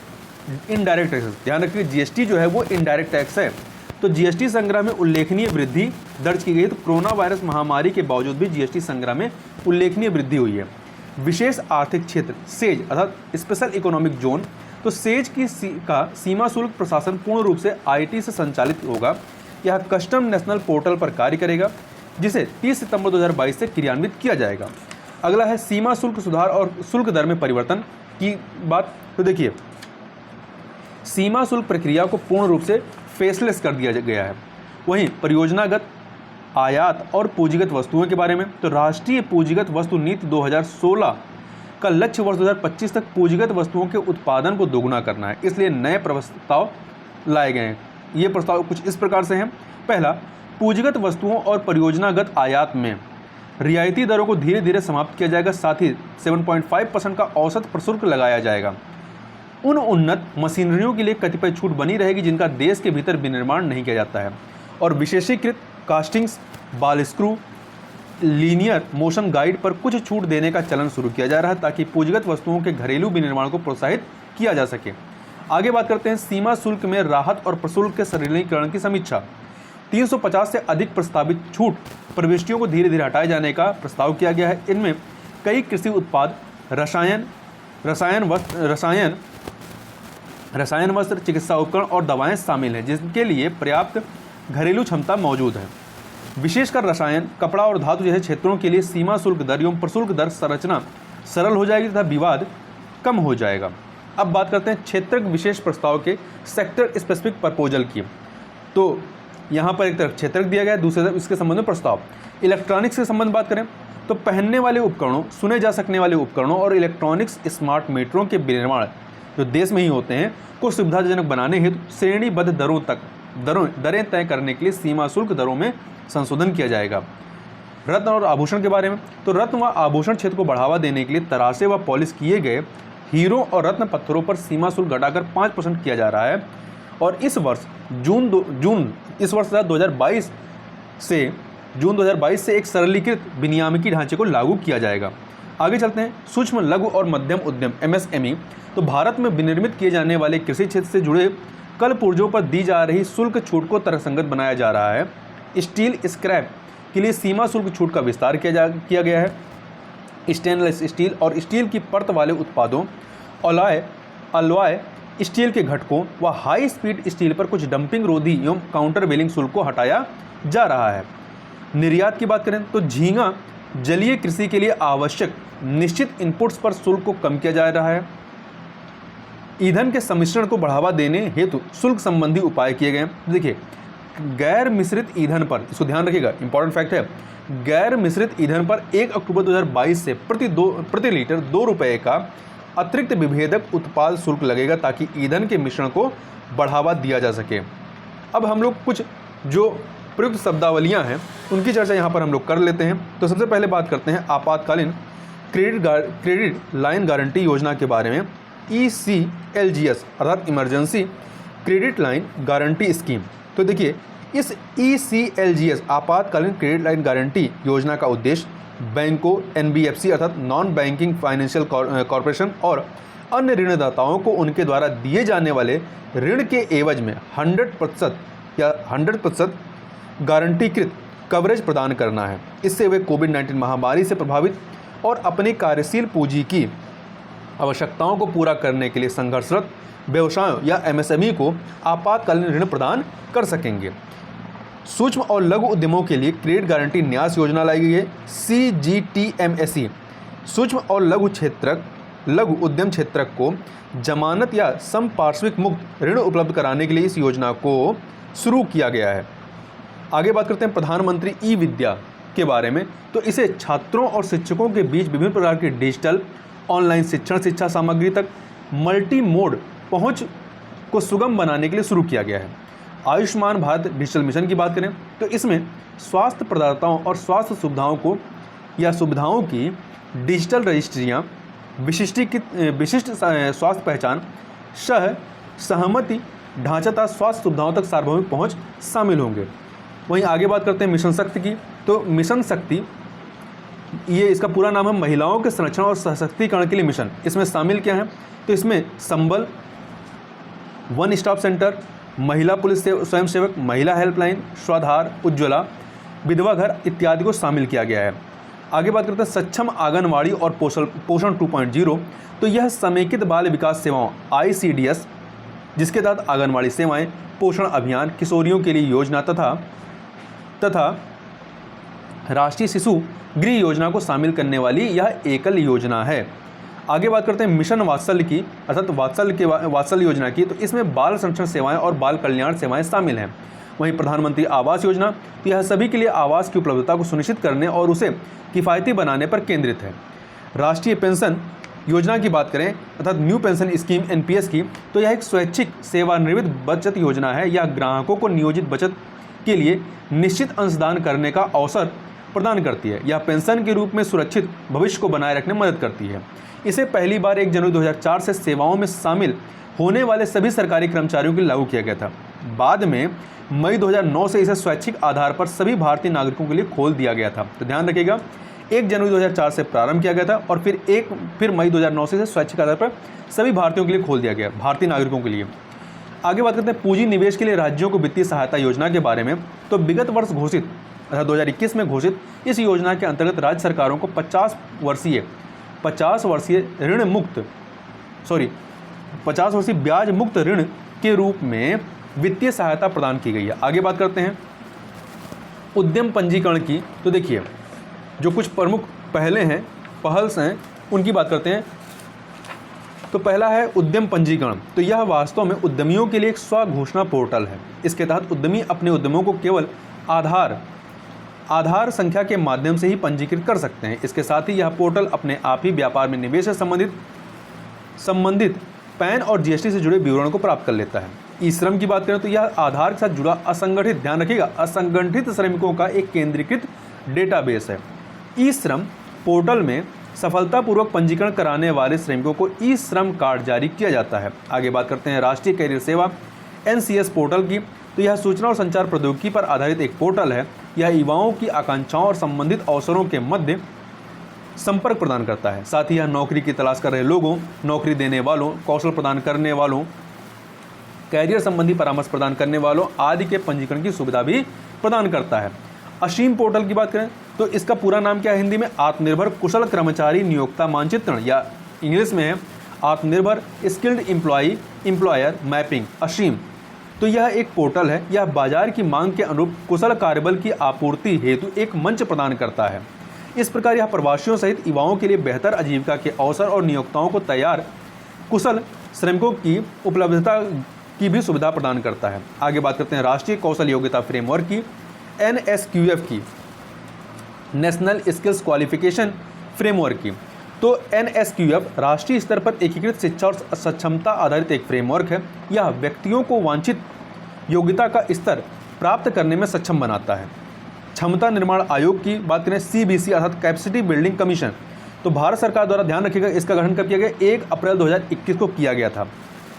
इनडायरेक्ट टैक्स, ध्यान रखिए जीएसटी जो है वो इनडायरेक्ट टैक्स है। तो जीएसटी संग्रह में उल्लेखनीय वृद्धि दर्ज की गई। तो कोरोना वायरस महामारी के बावजूद भी जीएसटी संग्रह में उल्लेखनीय वृद्धि हुई है। विशेष आर्थिक क्षेत्र सेज अर्थात स्पेशल इकोनॉमिक जोन, तो सेज का सीमा शुल्क प्रशासन पूर्ण रूप से आईटी से संचालित होगा। यह कस्टम नेशनल पोर्टल पर कार्य करेगा, जिसे 30 सितंबर 2022 से क्रियान्वित किया जाएगा। अगला है सीमा शुल्क सुधार और शुल्क दर में परिवर्तन की बात। तो देखिए, सीमा शुल्क प्रक्रिया को पूर्ण रूप से फेसलेस कर दिया गया है। वहीं परियोजनागत आयात और पूंजीगत वस्तुओं के बारे में, तो राष्ट्रीय पूंजीगत वस्तु नीति 2016 का लक्ष्य वर्ष 2025 तक पूंजीगत वस्तुओं के उत्पादन को दोगुना करना है। इसलिए नए प्रस्ताव लाए गए हैं। ये प्रस्ताव कुछ इस प्रकार से हैं। पहला, पूंजीगत वस्तुओं और परियोजनागत आयात में रियायती दरों को धीरे धीरे समाप्त किया जाएगा। साथ ही 7.5% का औसत प्रशुल्क लगाया जाएगा। उन उन्नत मशीनरियों के लिए कतिपय छूट बनी रहेगी जिनका देश के भीतर विनिर्माण नहीं किया जाता है। और विशेषीकृत कास्टिंग्स, बाल स्क्रू, लीनियर मोशन गाइड पर कुछ छूट देने का चलन शुरू किया जा रहा है, ताकि पूंजीगत वस्तुओं के घरेलू विनिर्माण को प्रोत्साहित किया जा सके। आगे बात करते हैं सीमा शुल्क में राहत और प्रशुल्क के सरलीकरण की समीक्षा। 350 से अधिक प्रस्तावित छूट प्रविष्टियों को धीरे धीरे हटाए जाने का प्रस्ताव किया गया है। इनमें कई कृषि उत्पाद, रसायन वस्त्र, चिकित्सा उपकरण और दवाएं शामिल हैं, जिनके लिए पर्याप्त घरेलू क्षमता मौजूद है। विशेषकर रसायन, कपड़ा और धातु जैसे क्षेत्रों के लिए सीमा शुल्क दर एवं प्रशुल्क दर संरचना सरल हो जाएगी तथा विवाद कम हो जाएगा। अब बात करते हैं क्षेत्र विशेष प्रस्ताव के सेक्टर स्पेसिफिक प्रपोजल की। तो यहाँ पर एक तरफ क्षेत्र दिया गया है, दूसरी तरफ इसके संबंध में प्रस्ताव। इलेक्ट्रॉनिक्स के संबंध में बात करें तो पहनने वाले उपकरणों, सुने जा सकने वाले उपकरणों और इलेक्ट्रॉनिक्स स्मार्ट मीटरों के विनिर्माण जो देश में ही होते हैं को सुविधाजनक बनाने हेतु श्रेणीबद्ध दरें तय करने के लिए सीमा शुल्क दरों में संशोधन किया जाएगा। रत्न और आभूषण के बारे में, तो रत्न व आभूषण क्षेत्र को बढ़ावा देने के लिए तराशे व पॉलिश किए गए हीरो और रत्न पत्थरों पर सीमा शुल्क घटाकर 5% किया जा रहा है। और इस वर्ष जून 2022 से एक सरलीकृत विनियामकी ढांचे को लागू किया जाएगा। आगे चलते हैं, सूक्ष्म लघु और मध्यम उद्यम MSME। तो भारत में विनिर्मित किए जाने वाले कृषि क्षेत्र से जुड़े कल पुर्जों पर दी जा रही शुल्क छूट को तर्कसंगत बनाया जा रहा है। स्टील स्क्रैप के लिए सीमा शुल्क छूट का विस्तार किया गया है। स्टेनलेस स्टील और स्टील की परत वाले उत्पादों, अलॉय स्टील के घटकों व हाई स्पीड स्टील पर कुछ डंपिंग रोधी एवं काउंटर वेलिंग शुल्क को हटाया जा रहा है। निर्यात की बात करें तो झींगा जलीय कृषि के लिए आवश्यक निश्चित इनपुट्स पर शुल्क को कम किया जा रहा है। ईंधन के सम्मिश्रण को बढ़ावा देने हेतु शुल्क संबंधी उपाय किए गए। देखिए, गैर मिश्रित ईंधन पर, इसको ध्यान रखिएगा, इंपॉर्टेंट फैक्ट है, गैर मिश्रित ईंधन पर 1 अक्टूबर 2022 से प्रति लीटर 2 रुपये का अतिरिक्त विभेदक उत्पाद शुल्क लगेगा, ताकि ईंधन के मिश्रण को बढ़ावा दिया जा सके। अब हम लोग कुछ जो प्रयुक्त शब्दावलियां हैं उनकी चर्चा यहाँ पर हम लोग कर लेते हैं। तो सबसे पहले बात करते हैं आपातकालीन क्रेडिट लाइन गारंटी योजना के बारे में। ECLGS अर्थात emergency credit line guarantee scheme. तो देखिए, इस ECLGS आपातकालीन क्रेडिट लाइन गारंटी योजना का उद्देश्य बैंकों, NBFC अर्थात नॉन बैंकिंग फाइनेंशियल कॉरपोरेशन और अन्य ऋणदाताओं को उनके द्वारा दिए जाने वाले ऋण के एवज में 100% गारंटीकृत कवरेज प्रदान करना है। इससे वे कोविड-19 महामारी से प्रभावित और अपनी कार्यशील पूंजी की आवश्यकताओं को पूरा करने के लिए संघर्षरत व्यवसायों या MSME को आपातकालीन ऋण प्रदान कर सकेंगे। सूक्ष्म और लघु उद्यमों के लिए क्रेडिट गारंटी न्यास योजना लाई गई है, CGTMSE। सूक्ष्म और लघु उद्यम क्षेत्र को जमानत या संपार्श्विक मुक्त ऋण उपलब्ध कराने के लिए इस योजना को शुरू किया गया है। आगे बात करते हैं प्रधानमंत्री ई-विद्या के बारे में। तो इसे छात्रों और शिक्षकों के बीच विभिन्न प्रकार की डिजिटल ऑनलाइन शिक्षा सामग्री तक मल्टी मोड पहुंच को सुगम बनाने के लिए शुरू किया गया है। आयुष्मान भारत डिजिटल मिशन की बात करें तो इसमें स्वास्थ्य प्रदाताओं और स्वास्थ्य सुविधाओं की डिजिटल रजिस्ट्रियाँ, विशिष्ट स्वास्थ्य पहचान, सहमति ढांचाता स्वास्थ्य सुविधाओं तक सार्वभौमिक पहुंच शामिल होंगे। वहीं आगे बात करते हैं मिशन शक्ति की। तो मिशन शक्ति ये इसका पूरा नाम है महिलाओं के संरक्षण और सशक्तिकरण के लिए मिशन। इसमें शामिल क्या है, तो इसमें संबल, वन स्टॉप सेंटर, महिला पुलिस स्वयंसेवक, महिला हेल्पलाइन, स्वाधार, उज्ज्वला, विधवा घर इत्यादि को शामिल किया गया है। आगे बात करते हैं सक्षम आंगनवाड़ी और पोषण 2.0। तो यह समेकित बाल विकास सेवाओं ICDS, जिसके तहत आंगनवाड़ी सेवाएं, पोषण अभियान, किशोरियों के लिए योजना तथा राष्ट्रीय शिशु गृह योजना को शामिल करने वाली यह एकल योजना है। आगे बात करते हैं मिशन वात्सल्य की, अर्थात वात्सल्य योजना की। तो इसमें बाल संरक्षण सेवाएं और बाल कल्याण सेवाएं शामिल हैं। वहीं प्रधानमंत्री आवास योजना, तो यह सभी के लिए आवास की उपलब्धता को सुनिश्चित करने और उसे किफ़ायती बनाने पर केंद्रित है। राष्ट्रीय पेंशन योजना की बात करें, अर्थात न्यू पेंशन स्कीम NPS की, तो यह एक स्वैच्छिक सेवानिवृत्त बचत योजना है। यह ग्राहकों को नियोजित बचत के लिए निश्चित अंशदान करने का अवसर प्रदान करती है। यह पेंशन के रूप में सुरक्षित भविष्य को बनाए रखने में मदद करती है। इसे पहली बार 1 जनवरी 2004 से सेवाओं में शामिल होने वाले सभी सरकारी कर्मचारियों के लिए लागू किया गया था। बाद में मई 2009 से इसे स्वैच्छिक आधार पर सभी भारतीय नागरिकों के लिए खोल दिया गया था। तो ध्यान रखिएगा, 1 जनवरी 2004 से प्रारंभ किया गया था और फिर मई 2009 से इसे स्वैच्छिक आधार पर सभी भारतीयों के लिए खोल दिया गया, भारतीय नागरिकों के लिए। आगे बात करते हैं पूंजी निवेश के लिए राज्यों को वित्तीय सहायता योजना के बारे में। तो विगत वर्ष घोषित, अर्थात 2021 में घोषित इस योजना के अंतर्गत राज्य सरकारों को 50 वर्षीय ब्याज मुक्त ऋण के रूप में वित्तीय सहायता प्रदान की गई है। आगे बात करते हैं उद्यम पंजीकरण की। तो देखिए, जो कुछ प्रमुख पहल्स हैं उनकी बात करते हैं। तो पहला है उद्यम पंजीकरण। तो यह वास्तव में उद्यमियों के लिए एक स्वघोषणा पोर्टल है। इसके तहत उद्यमी अपने उद्यमों को केवल आधार संख्या के माध्यम से ही पंजीकृत कर सकते हैं। इसके साथ ही यह पोर्टल अपने आप ही व्यापार में निवेश से संबंधित पैन और GST से जुड़े विवरण को प्राप्त कर लेता है। ई श्रम की बात करें तो यह आधार के साथ जुड़ा असंगठित, ध्यान रखिएगा, असंगठित श्रमिकों का एक केंद्रीकृत डेटाबेस है। ई श्रम पोर्टल में सफलतापूर्वक पंजीकरण कराने वाले श्रमिकों को ई श्रम कार्ड जारी किया जाता है। आगे बात करते हैं राष्ट्रीय कैरियर सेवा NCS पोर्टल की। तो यह सूचना और संचार प्रौद्योगिकी पर आधारित एक पोर्टल है। यह युवाओं की आकांक्षाओं और संबंधित अवसरों के मध्य संपर्क प्रदान करता है। साथ ही यह नौकरी की तलाश कर रहे लोगों, नौकरी देने वालों, कौशल प्रदान करने वालों, कैरियर संबंधी परामर्श प्रदान करने वालों आदि के पंजीकरण की सुविधा भी प्रदान करता है। असीम पोर्टल की बात करें तो इसका पूरा नाम क्या है हिंदी में, आत्मनिर्भर कुशल कर्मचारी नियोक्ता मानचित्रण, या इंग्लिश में है आत्मनिर्भर स्किल्ड एम्प्लॉयर मैपिंग, असीम। तो यह एक पोर्टल है। यह बाजार की मांग के अनुरूप कुशल कार्यबल की आपूर्ति हेतु एक मंच प्रदान करता है। इस प्रकार यह प्रवासियों सहित युवाओं के लिए बेहतर आजीविका के अवसर और नियोक्ताओं को तैयार कुशल श्रमिकों की उपलब्धता की भी सुविधा प्रदान करता है। आगे बात करते हैं राष्ट्रीय कौशल योग्यता फ्रेमवर्क की, NSQF की, नेशनल स्किल्स क्वालिफिकेशन फ्रेमवर्क की। तो NSQF राष्ट्रीय स्तर पर एकीकृत शिक्षा और सक्षमता आधारित एक फ्रेमवर्क है। यह व्यक्तियों को वांछित योग्यता का स्तर प्राप्त करने में सक्षम बनाता है। क्षमता निर्माण आयोग की बात करें, CBC अर्थात कैपेसिटी बिल्डिंग कमीशन, तो भारत सरकार द्वारा, ध्यान रखिएगा, इसका गठन कब किया गया, 1 अप्रैल 2021 को किया गया था।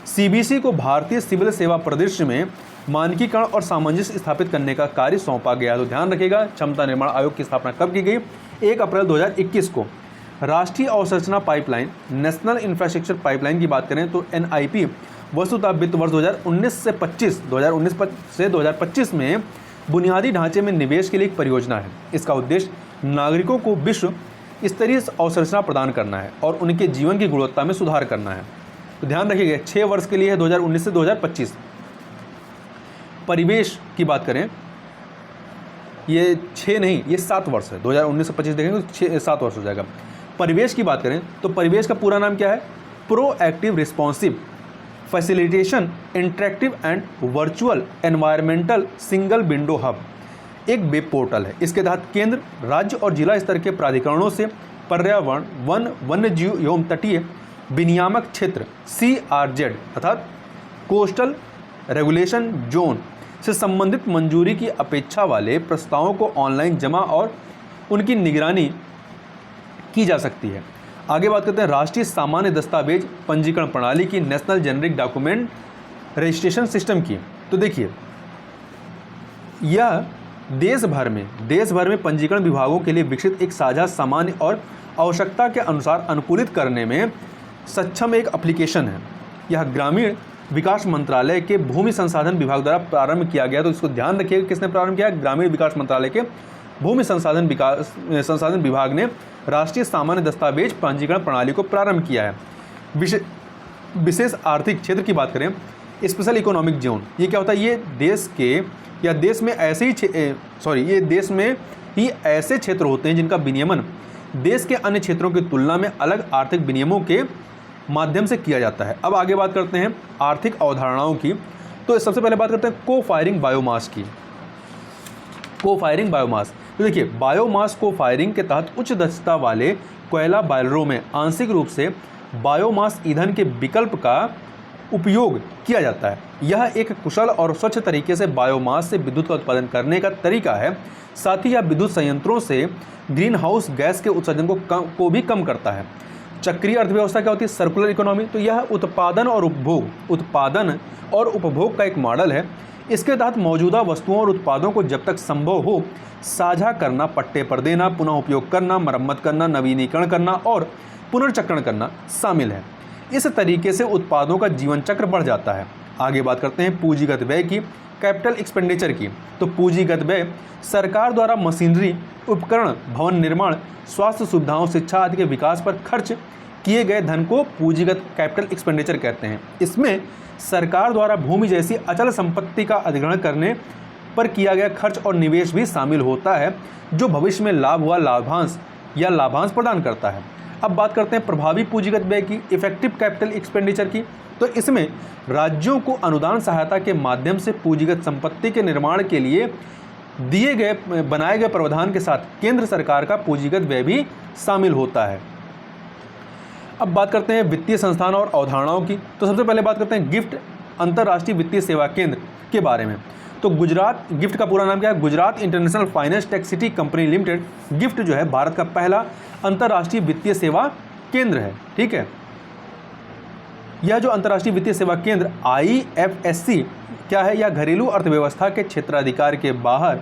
CBC को भारतीय सिविल सेवा परिदृश्य में मानकीकरण और सामंजस्य स्थापित करने का कार्य सौंपा गया। तो ध्यान रखिएगा, क्षमता निर्माण आयोग की स्थापना कब की गई, 1 अप्रैल 2021 को। राष्ट्रीय अवसंरचना पाइपलाइन, नेशनल इंफ्रास्ट्रक्चर पाइपलाइन की बात करें तो NIP वस्तुतः वित्त वर्ष 2019 से 2025 में बुनियादी ढांचे में निवेश के लिए एक परियोजना है। इसका उद्देश्य नागरिकों को विश्व स्तरीय अवसंरचना प्रदान करना है और उनके जीवन की गुणवत्ता में सुधार करना है। तो ध्यान रखिएगा, 6 वर्ष के लिए है, 2019 से 2025। परिवेश की बात करें, ये 6 नहीं, ये 7 वर्ष है, 2019 से 25 देखेंगे तो 7 वर्ष हो जाएगा। परिवेश की बात करें तो परिवेश का पूरा नाम क्या है, proactive responsive facilitation interactive and virtual environmental single window hub एक वेब पोर्टल है। इसके तहत केंद्र, राज्य और जिला स्तर के प्राधिकरणों से पर्यावरण, वन, वन्यजीव एवं तटीय विनियामक क्षेत्र CRZ अर्थात कोस्टल रेगुलेशन जोन से संबंधित मंजूरी की अपेक्षा वाले प्रस्तावों को ऑनलाइन जमा और उनकी निगरानी की जा सकती है। आगे बात करते हैं राष्ट्रीय सामान्य दस्तावेज पंजीकरण प्रणाली की, national generic document registration system की। तो देखिए, यह देश भर में पंजीकरण विभागों के लिए विकसित एक साझा, सामान्य और आवश्यकता के अनुसार अनुकूलित करने में सक्षम एक एप्लीकेशन है। यह ग्रामीण विकास मंत्रालय के भूमि संसाधन विभाग द्वारा प्रारंभ किया गया। तो इसको ध्यान रखिएगा, किसने प्रारंभ किया? ग्रामीण विकास मंत्रालय के भूमि संसाधन विभाग ने राष्ट्रीय सामान्य दस्तावेज पंजीकरण प्रणाली को प्रारंभ किया है। विशेष आर्थिक क्षेत्र की बात करें, स्पेशल इकोनॉमिक जोन, ये क्या होता है? ये देश के या देश में ऐसे ही ऐसे क्षेत्र होते हैं जिनका विनियमन देश के अन्य क्षेत्रों की तुलना में अलग आर्थिक विनियमों के माध्यम से किया जाता है। अब आगे बात करते हैं आर्थिक अवधारणाओं की। तो सबसे पहले बात करते हैं को फायरिंग बायोमास की। को फायरिंग बायोमास, तो देखिए बायोमास को फायरिंग के तहत उच्च दक्षता वाले कोयला बॉयलरों में आंशिक रूप से बायोमास ईंधन के विकल्प का उपयोग किया जाता है। यह एक कुशल और स्वच्छ तरीके से बायोमास से विद्युत का उत्पादन करने का तरीका है। साथ ही यह विद्युत संयंत्रों से ग्रीन हाउस गैस के उत्सर्जन को भी कम करता है। चक्रीय अर्थव्यवस्था क्या होती है? सर्कुलर इकोनॉमी, तो यह उत्पादन और उपभोग का एक मॉडल है। इसके तहत मौजूदा वस्तुओं और उत्पादों को जब तक संभव हो साझा करना, पट्टे पर देना, पुनः उपयोग करना, मरम्मत करना, नवीनीकरण करना और पुनर्चक्रण करना शामिल है। इस तरीके से उत्पादों का जीवन चक्र बढ़ जाता है। आगे बात करते हैं पूंजीगत व्यय की, कैपिटल एक्सपेंडिचर की। तो पूंजीगत व्यय सरकार द्वारा मशीनरी, उपकरण, भवन निर्माण, स्वास्थ्य सुविधाओं, शिक्षा आदि के विकास पर खर्च किए गए धन को पूंजीगत कैपिटल एक्सपेंडिचर कहते हैं। इसमें सरकार द्वारा भूमि जैसी अचल संपत्ति का अधिग्रहण करने पर किया गया खर्च और निवेश भी शामिल होता है, जो भविष्य में लाभ हुआ लाभांश प्रदान करता है। अब बात करते हैं प्रभावी पूंजीगत व्यय की, इफेक्टिव कैपिटल एक्सपेंडिचर की। तो इसमें राज्यों को अनुदान सहायता के माध्यम से पूंजीगत संपत्ति के निर्माण के लिए बनाए गए प्रावधान के साथ केंद्र सरकार का पूंजीगत व्यय भी शामिल होता है। अब बात करते हैं वित्तीय संस्थान और अवधारणाओं की। तो सबसे पहले बात करते हैं गिफ्ट अंतर्राष्ट्रीय वित्तीय सेवा केंद्र के बारे में। तो गुजरात गिफ्ट का पूरा नाम क्या है? Gujarat international finance tech city company limited. Gift जो है भारत का पहला अंतर्राष्ट्रीय वित्तीय सेवा केंद्र है। ठीक है, यह जो अंतर्राष्ट्रीय वित्तीय सेवा केंद्र IFSC क्या है? यह घरेलू अर्थव्यवस्था के क्षेत्राधिकार के बाहर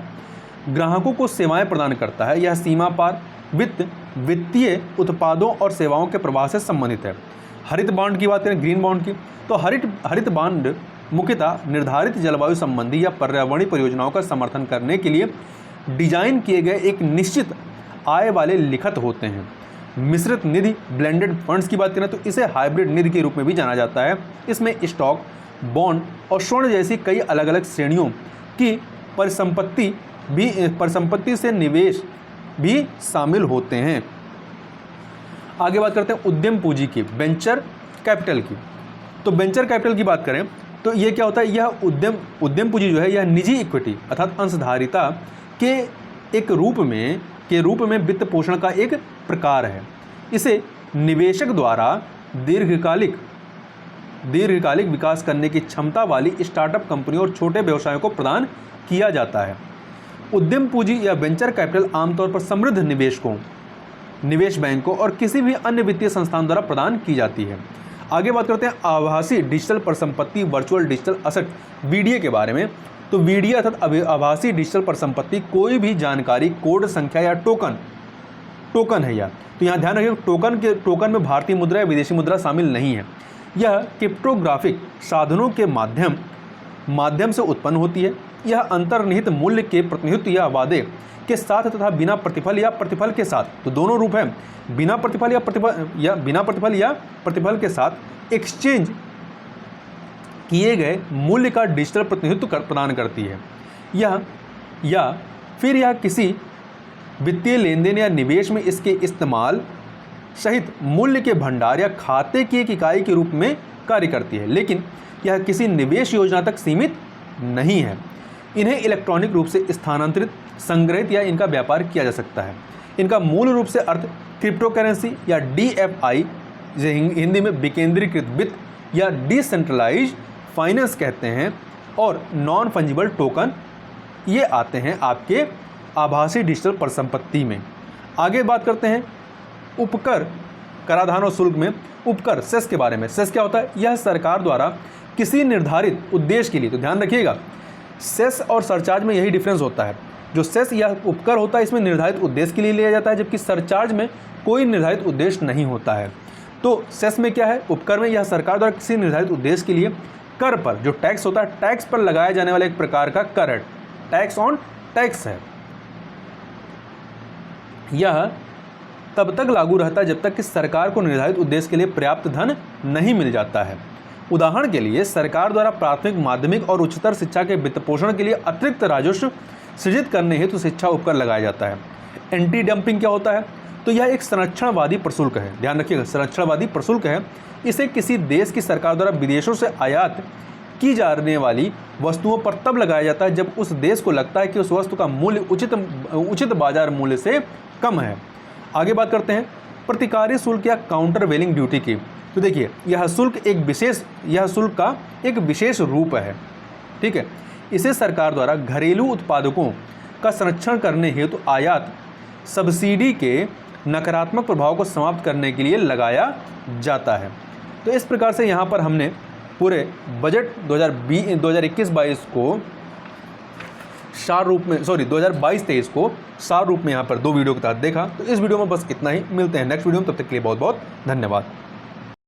ग्राहकों को सेवाएं प्रदान करता है। यह सीमा पार वित्तीय उत्पादों और सेवाओं के प्रवाह से संबंधित है। हरित बॉन्ड की बात करें, ग्रीन बॉन्ड की, तो हरित बॉन्ड मुख्यतः निर्धारित जलवायु संबंधी या पर्यावरणीय परियोजनाओं का समर्थन करने के लिए डिजाइन किए गए एक निश्चित आय वाले लिखत होते हैं। मिश्रित निधि, ब्लेंडेड फंड्स की बात करें तो इसे हाइब्रिड निधि के रूप में भी जाना जाता है। इसमें स्टॉक, बॉन्ड और स्वर्ण जैसी कई अलग अलग श्रेणियों की परिसंपत्ति से निवेश भी शामिल होते हैं। आगे बात करते हैं उद्यम पूंजी की, वेंचर कैपिटल की। तो वेंचर कैपिटल की बात करें तो ये क्या होता है? यह उद्यम पूंजी जो है यह निजी इक्विटी अर्थात अंशधारिता के रूप में वित्त पोषण का एक प्रकार है। इसे निवेशक द्वारा दीर्घकालिक विकास करने की क्षमता वाली स्टार्टअप कंपनियों और छोटे व्यवसायों को प्रदान किया जाता है। उद्यम पूंजी या वेंचर कैपिटल आमतौर पर समृद्ध निवेशकों, निवेश बैंकों और किसी भी अन्य वित्तीय संस्थान द्वारा प्रदान की जाती है। आगे बात करते हैं आभासी डिजिटल परिसंपत्ति, वर्चुअल डिजिटल असेट, VDA के बारे में। तो VDA अर्थात आभासी डिजिटल परिसंपत्ति कोई भी जानकारी, कोड संख्या या टोकन है। तो यहाँ ध्यान रखिए टोकन में भारतीय मुद्रा या विदेशी मुद्रा शामिल नहीं है। यह क्रिप्टोग्राफिक साधनों के माध्यम से उत्पन्न होती है। यह अंतर्निहित मूल्य के प्रतिनिधित्व या वादे के साथ तथा बिना प्रतिफल या प्रतिफल के साथ, तो दोनों रूप हैं, बिना प्रतिफल या प्रतिफल के साथ एक्सचेंज किए गए मूल्य का डिजिटल प्रतिनिधित्व प्रदान करती है। यह किसी वित्तीय लेनदेन या निवेश में इसके इस्तेमाल सहित मूल्य के भंडार या खाते की एक इकाई के रूप में कार्य करती है, लेकिन यह किसी निवेश योजना तक सीमित नहीं है। इन्हें इलेक्ट्रॉनिक रूप से स्थानांतरित, संग्रहित या इनका व्यापार किया जा सकता है। इनका मूल रूप से अर्थ क्रिप्टो करेंसी या DFI, हिंदी में विकेंद्रीकृत वित्त या डिसेंट्रलाइज्ड फाइनेंस कहते हैं, और नॉन फंजिबल टोकन ये आते हैं आपके आभासी डिजिटल परिसंपत्ति में। आगे बात करते हैं उपकर, कराधान और शुल्क में उपकर सेस के बारे में। सेस क्या होता है? यह सरकार द्वारा किसी निर्धारित उद्देश्य के लिए, तो ध्यान रखिएगा सेस और सरचार्ज में यही डिफरेंस होता है। जो सेस या उपकर होता है इसमें निर्धारित उद्देश्य के लिए लिया जाता है, जबकि सरचार्ज में कोई निर्धारित उद्देश्य नहीं होता है। तो सेस में क्या है, उपकर में यह सरकार द्वारा किसी निर्धारित उद्देश्य के लिए कर पर, जो टैक्स होता है, टैक्स पर लगाया जाने वाला एक प्रकार का कर है, टैक्स ऑन टैक्स है। यह तब तक लागू रहता है जब तक कि सरकार को निर्धारित उद्देश्य के लिए पर्याप्त धन नहीं मिल जाता है। उदाहरण के लिए सरकार द्वारा प्राथमिक, माध्यमिक और उच्चतर शिक्षा के वित्त पोषण के लिए अतिरिक्त राजस्व सृजित करने हेतु शिक्षा उपकर लगाया जाता है। एंटी डंपिंग क्या होता है, तो यह एक संरक्षणवादी प्रशुल्क है, ध्यान रखिएगा, संरक्षणवादी प्रशुल्क है। इसे किसी देश की सरकार द्वारा विदेशों से आयात की जाने वाली वस्तुओं पर तब लगाया जाता है जब उस देश को लगता है कि उस वस्तु का मूल्य उचित बाजार मूल्य से कम है। आगे बात करते हैं प्रतिकारी शुल्क या काउंटर वेलिंग ड्यूटी की। तो देखिए यह शुल्क का एक विशेष रूप है, ठीक है। इसे सरकार द्वारा घरेलू उत्पादकों का संरक्षण करने हेतु आयात सब्सिडी के नकारात्मक प्रभाव को समाप्त करने के लिए लगाया जाता है। तो इस प्रकार से यहाँ पर हमने पूरे बजट 2021-22 को सार रूप में 2022-23 को सार रूप में यहाँ पर 2 वीडियो के तहत देखा। तो इस वीडियो में बस इतना ही, मिलते हैं नेक्स्ट वीडियो में, तब तक के लिए बहुत बहुत धन्यवाद।